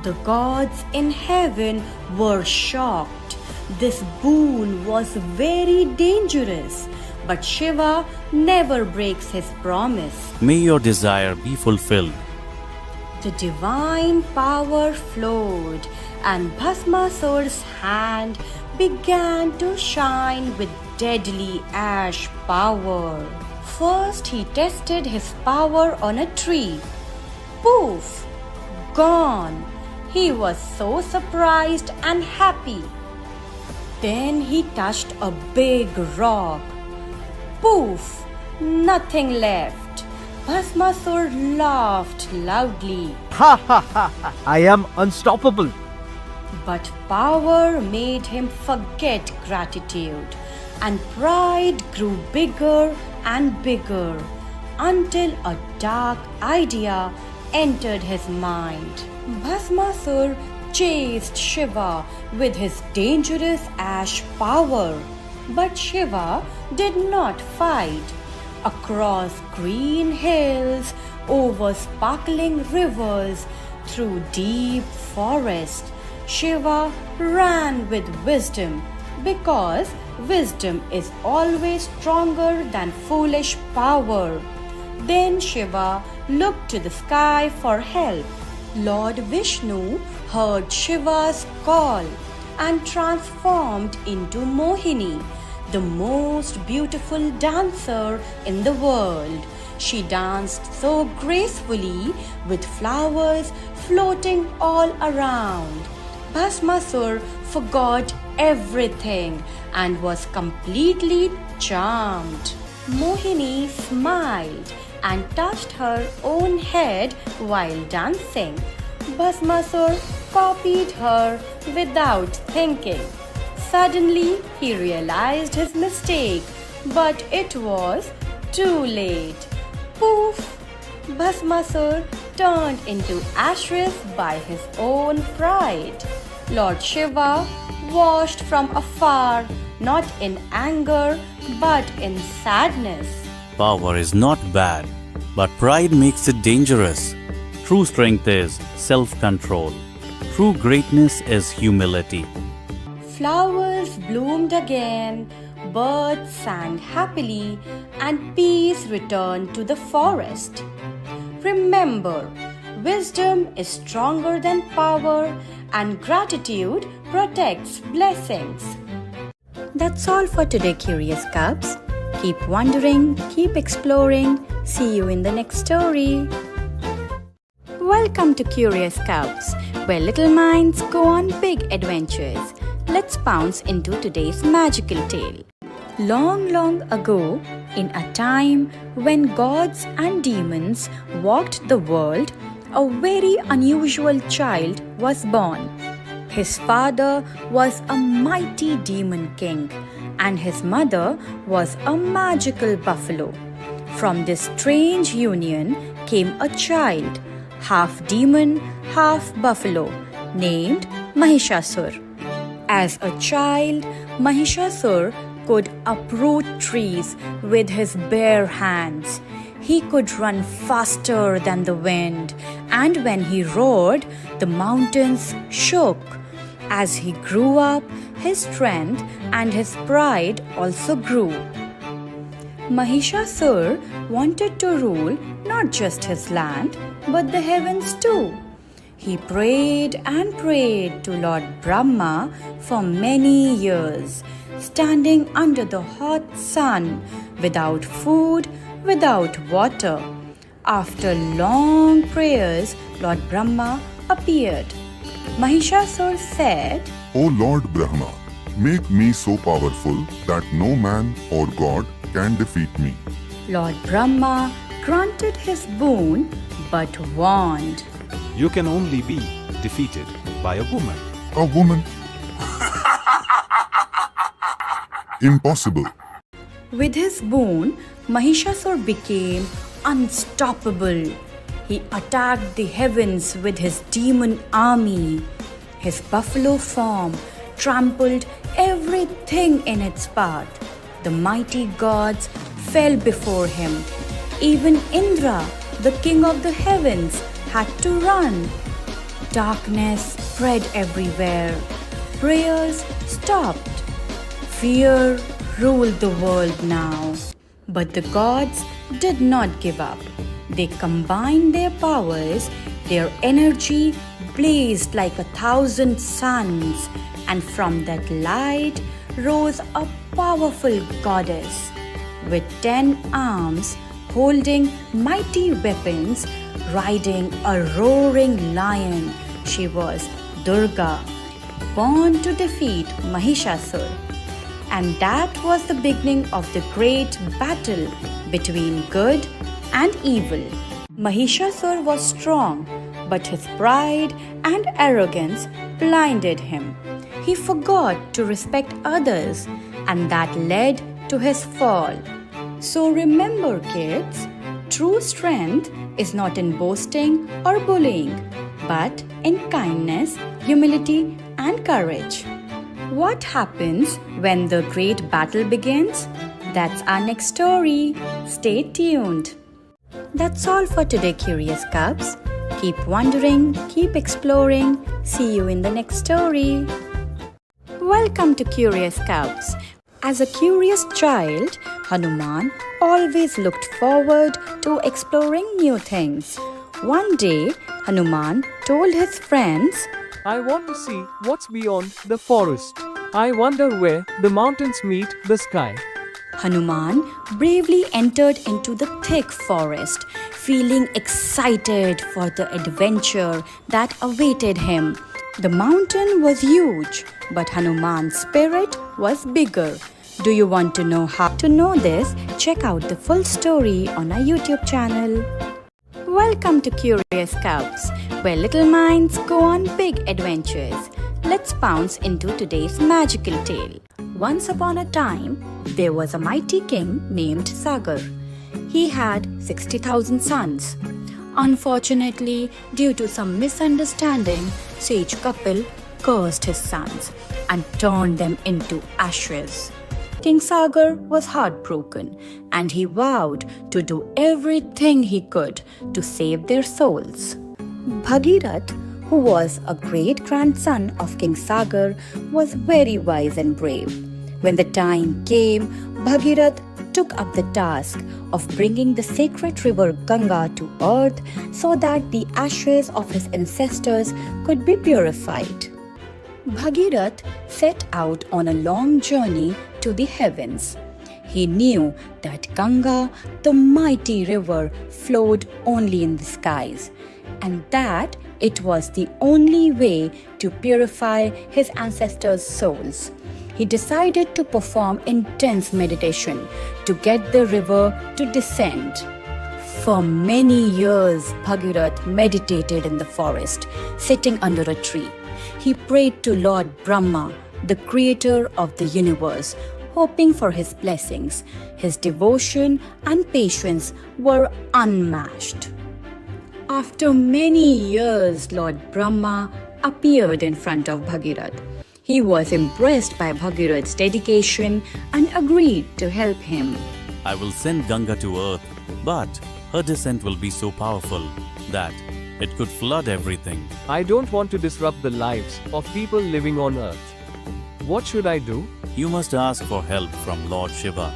The gods in heaven were shocked. This boon was very dangerous, but Shiva never breaks his promise. May your desire be fulfilled. The divine power flowed, and Bhasmasur's hand began to shine with deadly ash power. First, he tested his power on a tree. Poof! Gone! He was so surprised and happy. Then he touched a big rock. Poof! Nothing left. Bhasmasur laughed loudly. Ha ha ha ha! I am unstoppable. But power made him forget gratitude, and pride grew bigger and bigger until a dark idea entered his mind. Bhasmasur chased Shiva with his dangerous ash power, but Shiva did not fight. Across green hills, over sparkling rivers, through deep forest, Shiva ran with wisdom, because wisdom is always stronger than foolish power. Then Shiva looked to the sky for help. Lord Vishnu heard Shiva's call and transformed into Mohini, the most beautiful dancer in the world. She danced so gracefully with flowers floating all around. Bhasmasur forgot everything and was completely charmed. Mohini smiled and touched her own head while dancing. Bhasmasur copied her without thinking. Suddenly, he realized his mistake, but it was too late. Poof! Bhasmasur turned into ashes by his own pride. Lord Shiva watched from afar, not in anger, but in sadness. Power is not bad, but pride makes it dangerous. True strength is self-control. True greatness is humility. Flowers bloomed again, birds sang happily, and peace returned to the forest. Remember, wisdom is stronger than power, and gratitude protects blessings. That's all for today, Curious Cubs. Keep wondering, keep exploring. See you in the next story. Welcome to Curious Cubs, where little minds go on big adventures. Let's bounce into today's magical tale. Long, long ago, in a time when gods and demons walked the world, a very unusual child was born. His father was a mighty demon king, and his mother was a magical buffalo. From this strange union came a child, half demon, half buffalo, named Mahishasur. As a child, Mahishasur could uproot trees with his bare hands. He could run faster than the wind, and when he roared, the mountains shook. As he grew up, his strength and his pride also grew. Mahishasur wanted to rule not just his land, but the heavens too. He prayed and prayed to Lord Brahma for many years, standing under the hot sun, without food, without water. After long prayers, Lord Brahma appeared. Mahishasur said, O Lord Brahma, make me so powerful that no man or god can defeat me. Lord Brahma granted his boon but warned, You can only be defeated by a woman. A woman? Impossible. With his boon, Mahishasur became unstoppable. He attacked the heavens with his demon army. His buffalo form trampled everything in its path. The mighty gods fell before him. Even Indra, the king of the heavens, had to run. Darkness spread everywhere. Prayers stopped. Fear ruled the world now. But the gods did not give up. They combined their powers. Their energy blazed like 1,000 suns, and from that light rose a powerful goddess. with 10 arms, holding mighty weapons, riding a roaring lion. She was Durga, born to defeat Mahishasur. And that was the beginning of the great battle between good and evil. Mahishasur was strong, but his pride and arrogance blinded him. He forgot to respect others, and that led to his fall. So remember, kids, true strength is not in boasting or bullying, but in kindness, humility, and courage. What happens when the great battle begins? That's our next story. Stay tuned. That's all for today, Curious Cubs. Keep wondering, keep exploring. See you in the next story. Welcome to Curious Cubs. As a curious child, Hanuman always looked forward to exploring new things. One day, Hanuman told his friends, I want to see what's beyond the forest. I wonder where the mountains meet the sky. Hanuman bravely entered into the thick forest, feeling excited for the adventure that awaited him. The mountain was huge, but Hanuman's spirit was bigger. Do you want to know how to know this? Check out the full story on our YouTube channel. Welcome to Curious Cubs, where little minds go on big adventures. Let's bounce into today's magical tale. Once upon a time, there was a mighty king named Sagar. He had 60,000 sons. Unfortunately, due to some misunderstanding, sage Kapil cursed his sons and turned them into ashes. King Sagar was heartbroken, and he vowed to do everything he could to save their souls. Bhagirath, who was a great-grandson of King Sagar, was very wise and brave. When the time came, Bhagirath took up the task of bringing the sacred river Ganga to earth so that the ashes of his ancestors could be purified. Bhagirath set out on a long journey to the heavens. He knew that Ganga, the mighty river, flowed only in the skies, and that it was the only way to purify his ancestors' souls. He decided to perform intense meditation to get the river to descend. For many years, Bhagirath meditated in the forest, sitting under a tree. He prayed to Lord Brahma, the creator of the universe, hoping for his blessings. His devotion and patience were unmatched. After many years, Lord Brahma appeared in front of Bhagirath. He was impressed by Bhagirath's dedication and agreed to help him. I will send Ganga to earth, but her descent will be so powerful that it could flood everything. I don't want to disrupt the lives of people living on earth. What should I do? You must ask for help from Lord Shiva.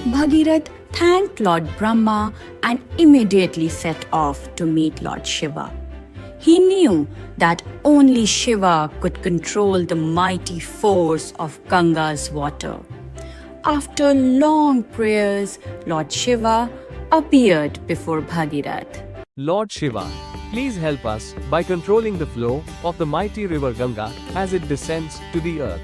Bhagirath thanked Lord Brahma and immediately set off to meet Lord Shiva. He knew that only Shiva could control the mighty force of Ganga's water. After long prayers, Lord Shiva appeared before Bhagirath. Lord Shiva, please help us by controlling the flow of the mighty river Ganga as it descends to the earth.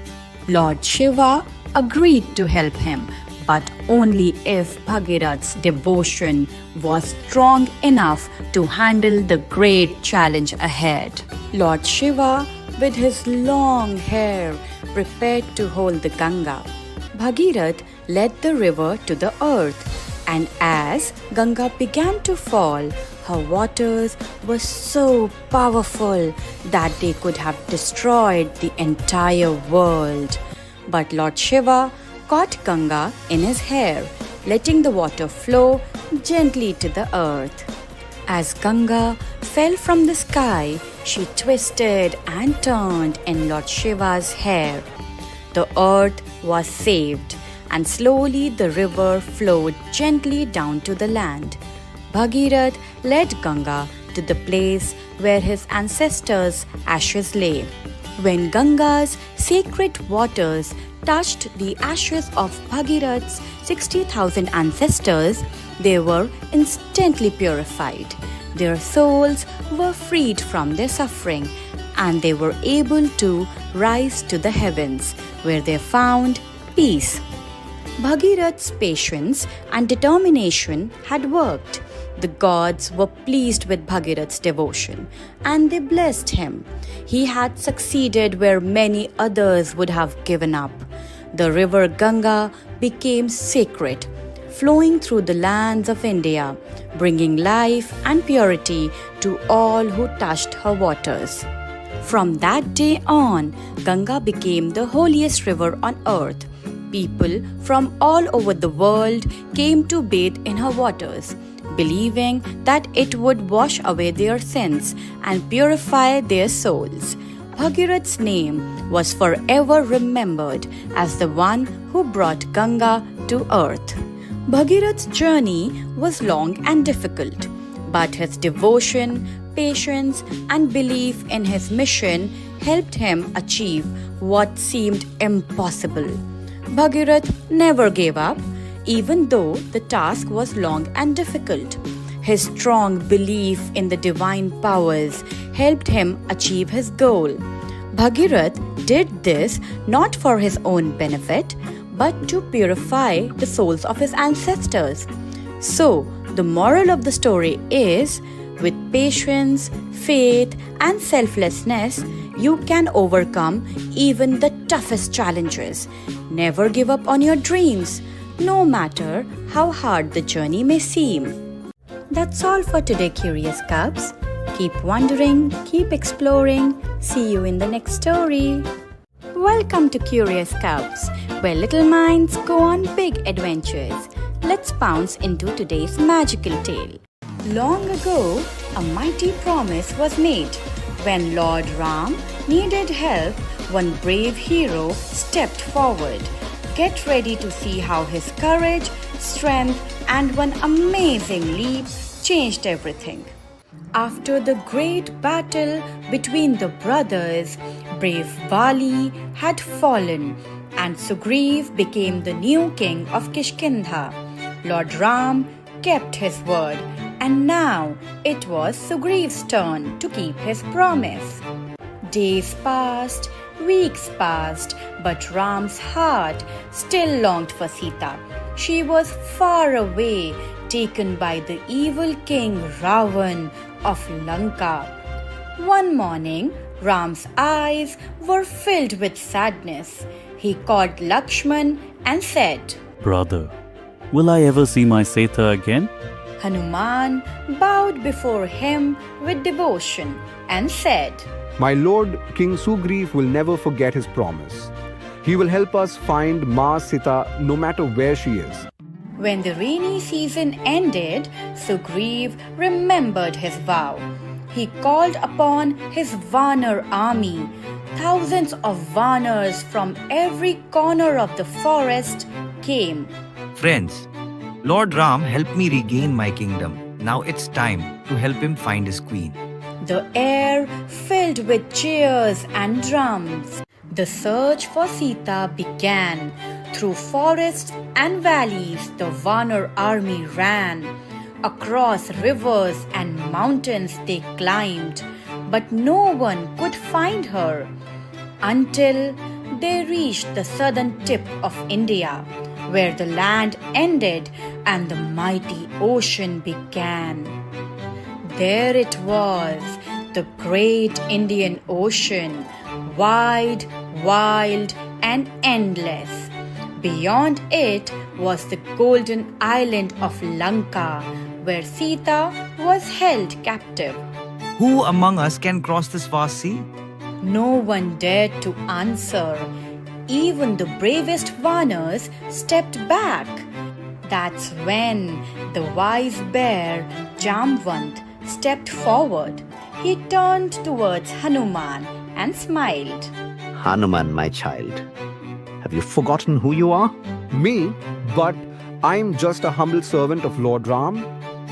Lord Shiva agreed to help him, but only if Bhagirath's devotion was strong enough to handle the great challenge ahead. Lord Shiva, with his long hair, prepared to hold the Ganga. Bhagirath led the river to the earth, and as Ganga began to fall, her waters were so powerful that they could have destroyed the entire world. But Lord Shiva caught Ganga in his hair, letting the water flow gently to the earth. As Ganga fell from the sky, she twisted and turned in Lord Shiva's hair. The earth was saved, and slowly the river flowed gently down to the land. Bhagirath led Ganga to the place where his ancestors' ashes lay. When Ganga's sacred waters touched the ashes of Bhagirath's 60,000 ancestors, they were instantly purified. Their souls were freed from their suffering, and they were able to rise to the heavens, where they found peace. Bhagirath's patience and determination had worked. The gods were pleased with Bhagirath's devotion, and they blessed him. He had succeeded where many others would have given up. The river Ganga became sacred, flowing through the lands of India, bringing life and purity to all who touched her waters. From that day on, Ganga became the holiest river on earth. People from all over the world came to bathe in her waters, believing that it would wash away their sins and purify their souls. Bhagirath's name was forever remembered as the one who brought Ganga to earth. Bhagirath's journey was long and difficult, but his devotion, patience, and belief in his mission helped him achieve what seemed impossible. Bhagirath never gave up, even though the task was long and difficult. His strong belief in the divine powers helped him achieve his goal. Bhagirath did this not for his own benefit, but to purify the souls of his ancestors. So, the moral of the story is, with patience, faith, and selflessness, you can overcome even the toughest challenges. Never give up on your dreams, no matter how hard the journey may seem. That's all for today, Curious Cubs. Keep wondering, keep exploring. See you in the next story. Welcome to Curious Cubs, where little minds go on big adventures. Let's bounce into today's magical tale. Long ago, a mighty promise was made. When Lord Ram needed help, one brave hero stepped forward. Get ready to see how his courage, strength, and one amazing leap changed everything. After the great battle between the brothers, brave Vali had fallen, and Sugriv became the new king of Kishkindha. Lord Ram kept his word, and now it was Sugriv's turn to keep his promise. Days passed, weeks passed, but Ram's heart still longed for Sita. She was far away, taken by the evil king Ravan of Lanka. One morning, Ram's eyes were filled with sadness. He called Lakshman and said, Brother, will I ever see my Sita again? Hanuman bowed before him with devotion and said, My lord, King Sugriv will never forget his promise. He will help us find Ma Sita no matter where she is. When the rainy season ended, Sugriv remembered his vow. He called upon his Vanar army. Thousands of Vanars from every corner of the forest came. Friends, Lord Ram helped me regain my kingdom. Now it's time to help him find his queen. The air filled with cheers and drums. The search for Sita began. Through forests and valleys, the Vanar army ran. Across rivers and mountains they climbed, but no one could find her until they reached the southern tip of India, where the land ended and the mighty ocean began. There it was, the great Indian Ocean, wide, wild, and endless. Beyond it was the golden island of Lanka, where Sita was held captive. Who among us can cross this vast sea? No one dared to answer. Even the bravest Vanars stepped back. That's when the wise bear Jamvant stepped forward. He turned towards Hanuman and smiled. Hanuman, my child, have you forgotten who you are? Me? But I'm just a humble servant of Lord Ram.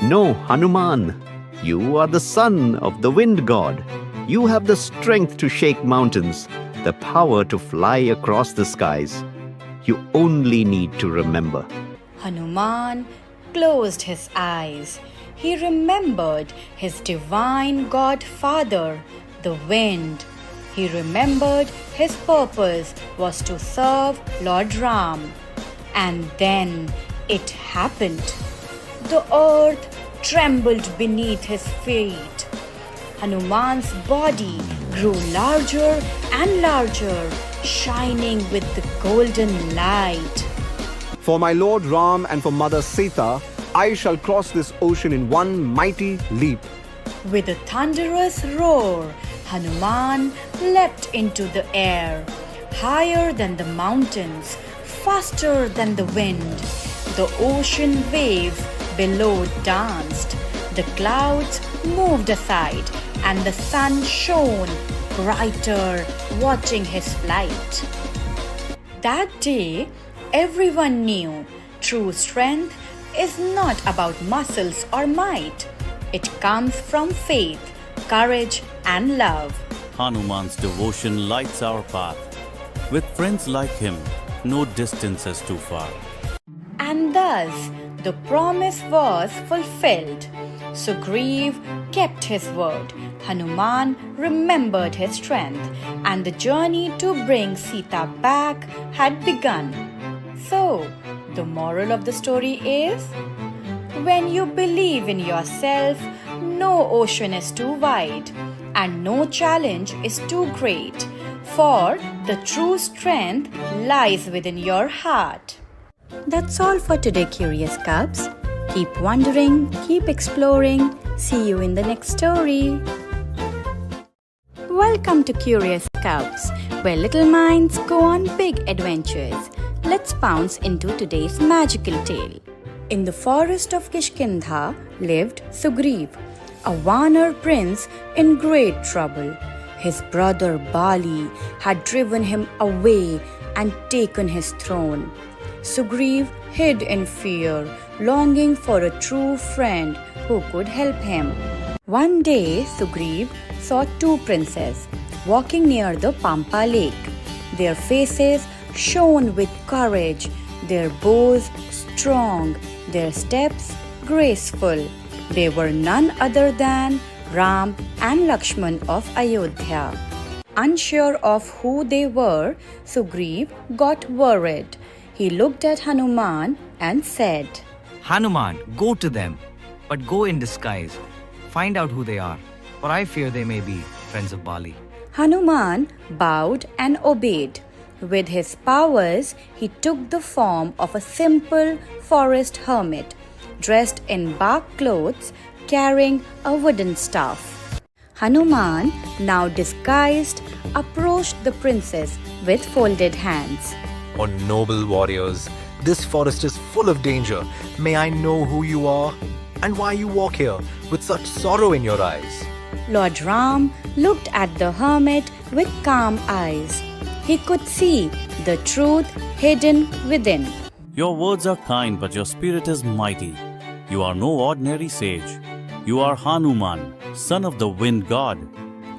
No, Hanuman. You are the son of the wind god. You have the strength to shake mountains, the power to fly across the skies. You only need to remember. Hanuman closed his eyes. He remembered his divine godfather, the wind. He remembered his purpose was to serve Lord Ram. And then it happened. The earth trembled beneath his feet. Hanuman's body grew larger and larger, shining with the golden light. For my Lord Ram and for Mother Sita, I shall cross this ocean in one mighty leap. With a thunderous roar, Hanuman leapt into the air, higher than the mountains, faster than the wind. The ocean waves below danced. The clouds moved aside, and the sun shone brighter, watching his flight. That day, everyone knew true strength is not about muscles or might. It comes from faith, courage, and love. Hanuman's devotion lights our path. With friends like him, no distance is too far. And thus, the promise was fulfilled. Sugriv kept his word. Hanuman remembered his strength, and the journey to bring Sita back had begun. So, the moral of the story is, when you believe in yourself, no ocean is too wide, and no challenge is too great, for the true strength lies within your heart. That's all for today, Curious Cubs. Keep wondering, keep exploring. See you in the next story. Welcome to Curious Cubs, where little minds go on big adventures. Let's bounce into today's magical tale. In the forest of Kishkindha lived Sugriv, a Vanar prince in great trouble. His brother Bali had driven him away and taken his throne. Sugriv hid in fear, longing for a true friend who could help him. One day, Sugriv saw two princes walking near the Pampa lake. Their faces shone with courage, their bows strong, their steps graceful. They were none other than Ram and Lakshman of Ayodhya. Unsure of who they were, Sugriv got worried. He looked at Hanuman and said, Hanuman, go to them, but go in disguise. Find out who they are, for I fear they may be friends of Bali. Hanuman bowed and obeyed. With his powers, he took the form of a simple forest hermit, dressed in bark clothes, carrying a wooden staff. Hanuman, now disguised, approached the princes with folded hands. O noble warriors, this forest is full of danger. May I know who you are and why you walk here with such sorrow in your eyes? Lord Ram looked at the hermit with calm eyes. He could see the truth hidden within. Your words are kind, but your spirit is mighty. You are no ordinary sage. You are Hanuman, son of the wind god.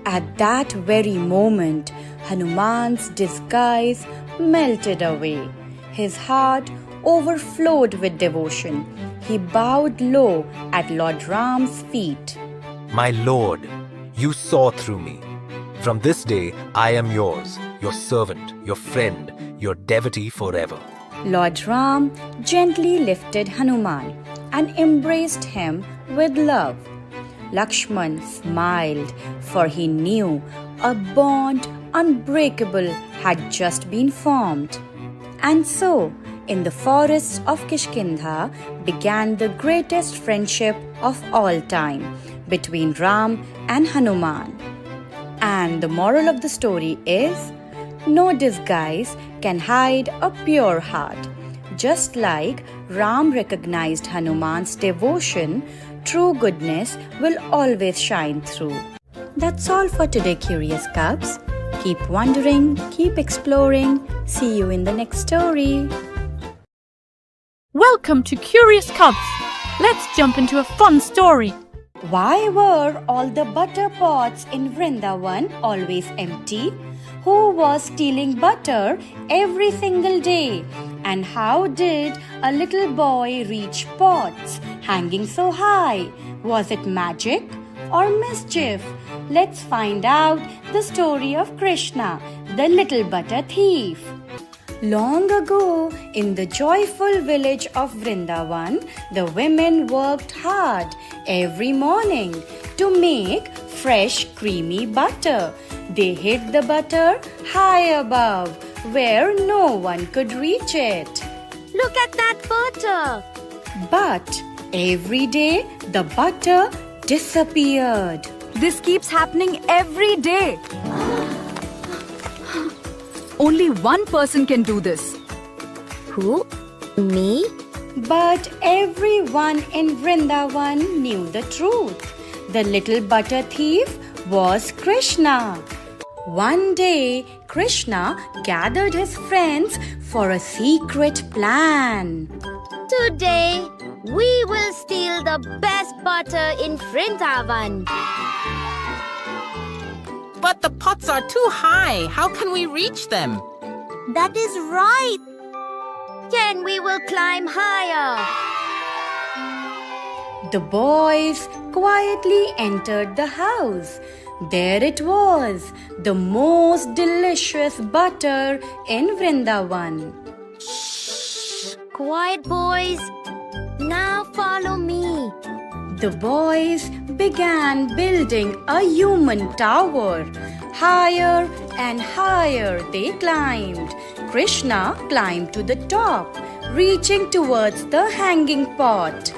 At that very moment, Hanuman's disguise melted away. His heart overflowed with devotion. He bowed low at Lord Ram's feet. My lord, you saw through me. From this day, I am yours, your servant, your friend, your devotee forever. Lord Ram gently lifted Hanuman and embraced him with love. Lakshman smiled, for he knew a bond unbreakable had just been formed. And so, in the forests of Kishkindha began the greatest friendship of all time between Ram and Hanuman. And the moral of the story is, no disguise can hide a pure heart. Just like Ram recognized Hanuman's devotion, true goodness will always shine through. That's all for today, Curious Cubs. Keep wondering, keep exploring. See you in the next story. Welcome to Curious Cubs. Let's jump into a fun story. Why were all the butter pots in Vrindavan always empty? Who was stealing butter every single day? And how did a little boy reach pots hanging so high? Was it magic or mischief? Let's find out the story of Krishna, the little butter thief. Long ago, in the joyful village of Vrindavan, the women worked hard every morning to make fresh, creamy butter. They hid the butter high above, where no one could reach it. Look at that butter! But every day, the butter disappeared. This keeps happening every day. Only one person can do this. Who? Me? But everyone in Vrindavan knew the truth. The little butter thief was Krishna. One day, Krishna gathered his friends for a secret plan. Today, we will steal the best butter in Vrindavan. But the pots are too high. How can we reach them? That is right. Then we will climb higher. The boys quietly entered the house. There it was, the most delicious butter in Vrindavan. Shh! Quiet, boys. Now follow me. The boys began building a human tower. Higher and higher they climbed. Krishna climbed to the top, reaching towards the hanging pot.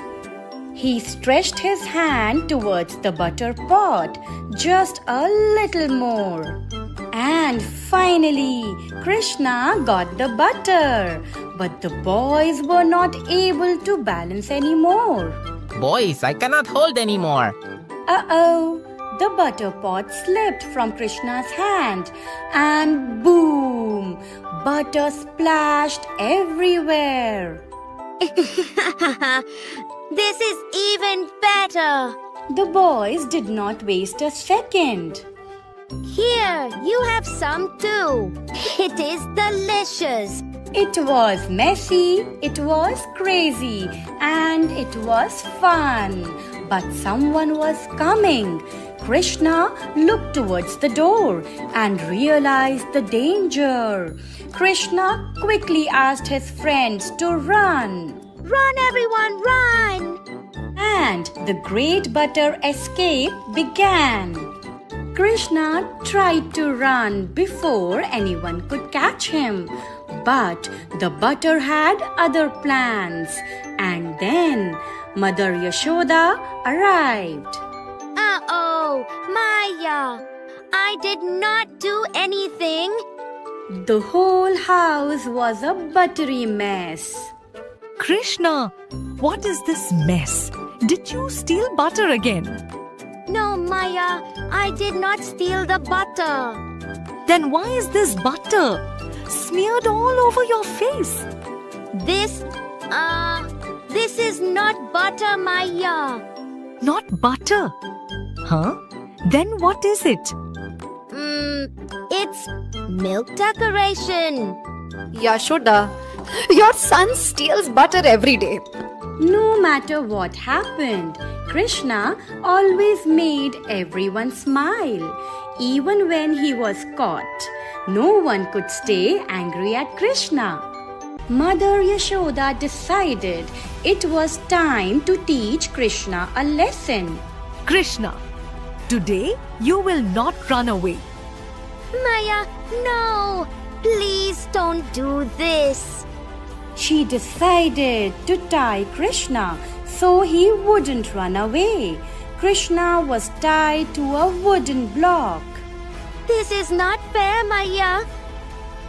He stretched his hand towards the butter pot, just a little more. And finally, Krishna got the butter. But the boys were not able to balance anymore. Boys, I cannot hold anymore. Uh-oh, the butter pot slipped from Krishna's hand and boom, butter splashed everywhere. This is even better. The boys did not waste a second. Here, you have some too. It is delicious. It was messy, it was crazy, and it was fun. But someone was coming. Krishna looked towards the door and realized the danger. Krishna quickly asked his friends to run. Run, everyone, run! And the great butter escape began. Krishna tried to run before anyone could catch him. But the butter had other plans. And then Mother Yashoda arrived. Uh-oh, Maya! I did not do anything. The whole house was a buttery mess. Krishna, what is this mess? Did you steal butter again? No, Maya, I did not steal the butter. Then why is this butter smeared all over your face? This is not butter, Maya. Not butter? Huh? Then what is it? It's milk decoration. Yashoda, your son steals butter every day. No matter what happened, Krishna always made everyone smile. Even when he was caught, no one could stay angry at Krishna. Mother Yashoda decided it was time to teach Krishna a lesson. Krishna, today you will not run away. Maya, no! Please don't do this. She decided to tie Krishna so he wouldn't run away. Krishna was tied to a wooden block. This is not fair, Maya.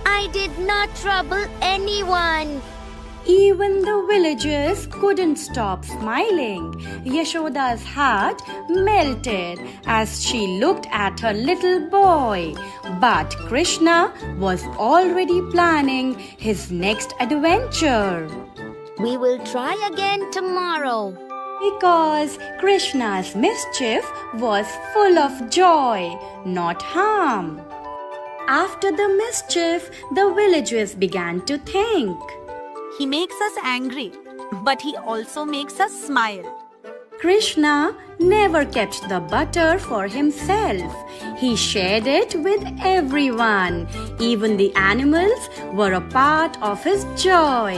I did not trouble anyone. Even the villagers couldn't stop smiling. Yashoda's heart melted as she looked at her little boy. But Krishna was already planning his next adventure. We will try again tomorrow. Because Krishna's mischief was full of joy, not harm. After the mischief, the villagers began to think. He makes us angry, but he also makes us smile. Krishna never kept the butter for himself. He shared it with everyone. Even the animals were a part of his joy.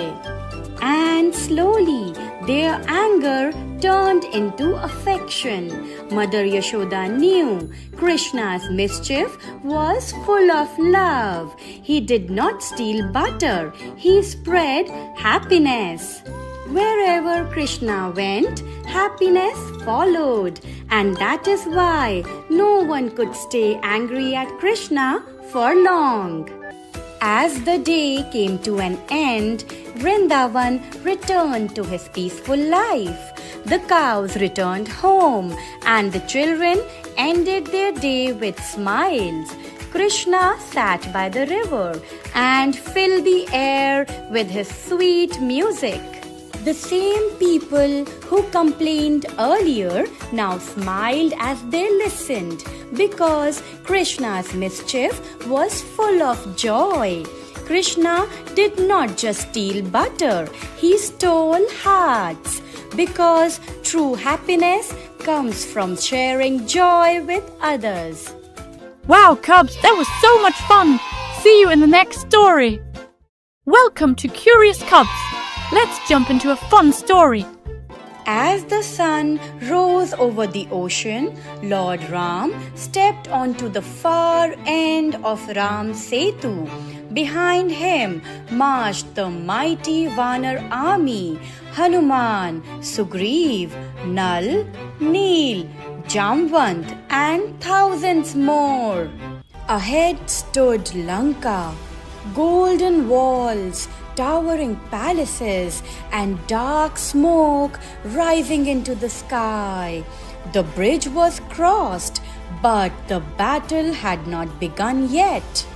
And slowly, their anger turned into affection. Mother Yashoda knew Krishna's mischief was full of love. He did not steal butter. He spread happiness. Wherever Krishna went, happiness followed. And that is why no one could stay angry at Krishna for long. As the day came to an end, Vrindavan returned to his peaceful life. The cows returned home and the children ended their day with smiles. Krishna sat by the river and filled the air with his sweet music. The same people who complained earlier now smiled as they listened because Krishna's mischief was full of joy. Krishna did not just steal butter, he stole hearts because true happiness comes from sharing joy with others. Wow, Cubs, that was so much fun! See you in the next story! Welcome to Curious Cubs! Let's jump into a fun story. As the sun rose over the ocean, Lord Ram stepped onto the far end of Ram Setu. Behind him marched the mighty Vanar army, Hanuman, Sugriv, Nal, Neel, Jamvant and thousands more. Ahead stood Lanka, golden walls, towering palaces and dark smoke rising into the sky. The bridge was crossed, but the battle had not begun yet.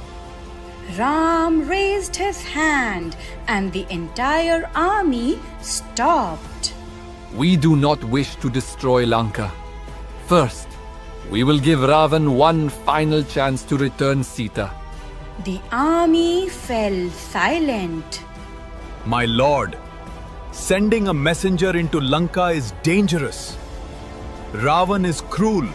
Ram raised his hand and the entire army stopped. We do not wish to destroy Lanka. First, we will give Ravan one final chance to return Sita. The army fell silent. My lord, sending a messenger into Lanka is dangerous. Ravan is cruel.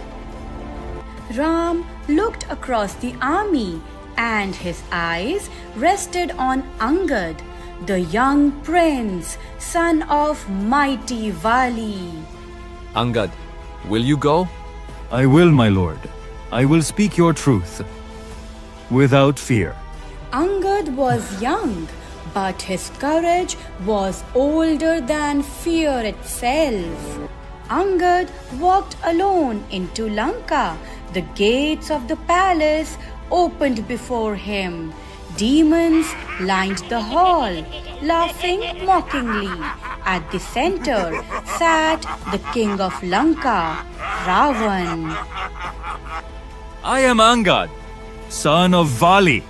Ram looked across the army and his eyes rested on Angad, the young prince, son of mighty Vali. Angad, will you go? I will, my lord. I will speak your truth. Without fear. Angad was young, but his courage was older than fear itself. Angad walked alone into Lanka. The gates of the palace opened before him. Demons lined the hall, laughing mockingly. At the center sat the king of Lanka, Ravan. I am Angad, son of Vali.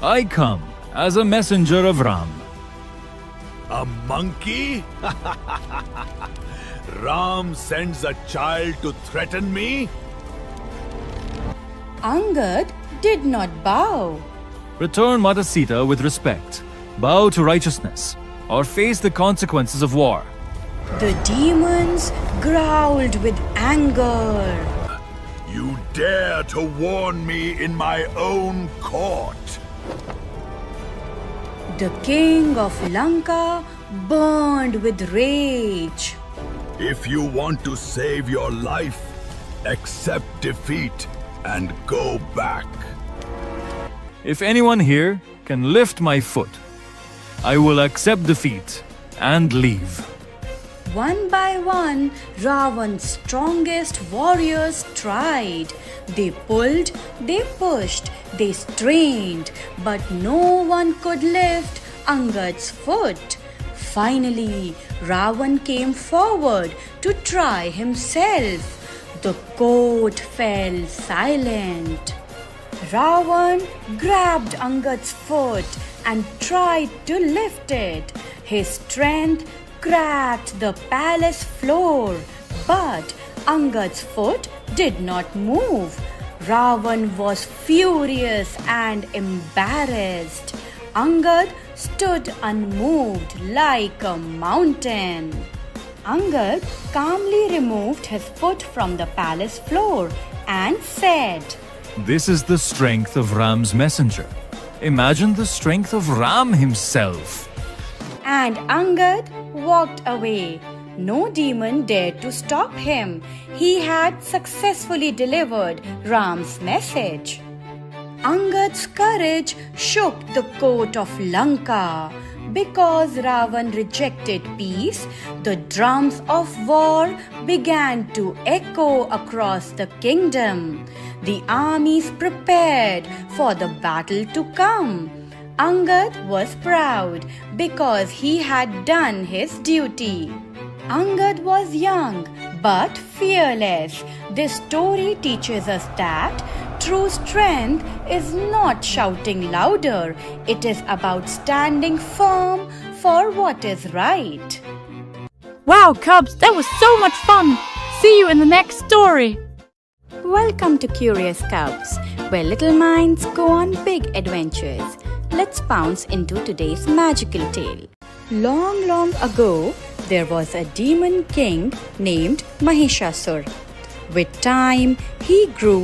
I come as a messenger of Ram. A monkey? Ram sends a child to threaten me? Angad did not bow. Return Mata Sita with respect, bow to righteousness, or face the consequences of war. The demons growled with anger. You dare to warn me in my own court? The king of Lanka burned with rage. If you want to save your life, accept defeat and go back. If anyone here can lift my foot, I will accept defeat and leave. One by one, Ravan's strongest warriors tried. They pulled, they pushed, they strained, but no one could lift Angad's foot. Finally, Ravan came forward to try himself. The court fell silent. Ravan grabbed Angad's foot and tried to lift it. His strength cracked the palace floor, but Angad's foot did not move. Ravan was furious and embarrassed. Angad stood unmoved like a mountain. Angad calmly removed his foot from the palace floor and said, This is the strength of Ram's messenger. Imagine the strength of Ram himself. And Angad walked away. No demon dared to stop him. He had successfully delivered Ram's message. Angad's courage shook the court of Lanka. Because Ravan rejected peace, the drums of war began to echo across the kingdom. The armies prepared for the battle to come. Angad was proud because he had done his duty. Angad was young but fearless. This story teaches us that true strength is not shouting louder. It is about standing firm for what is right. Wow, Cubs, that was so much fun! See you in the next story! Welcome to Curious Cubs, where little minds go on big adventures. Let's bounce into today's magical tale. Long, long ago, there was a demon king named Mahishasur. With time, he grew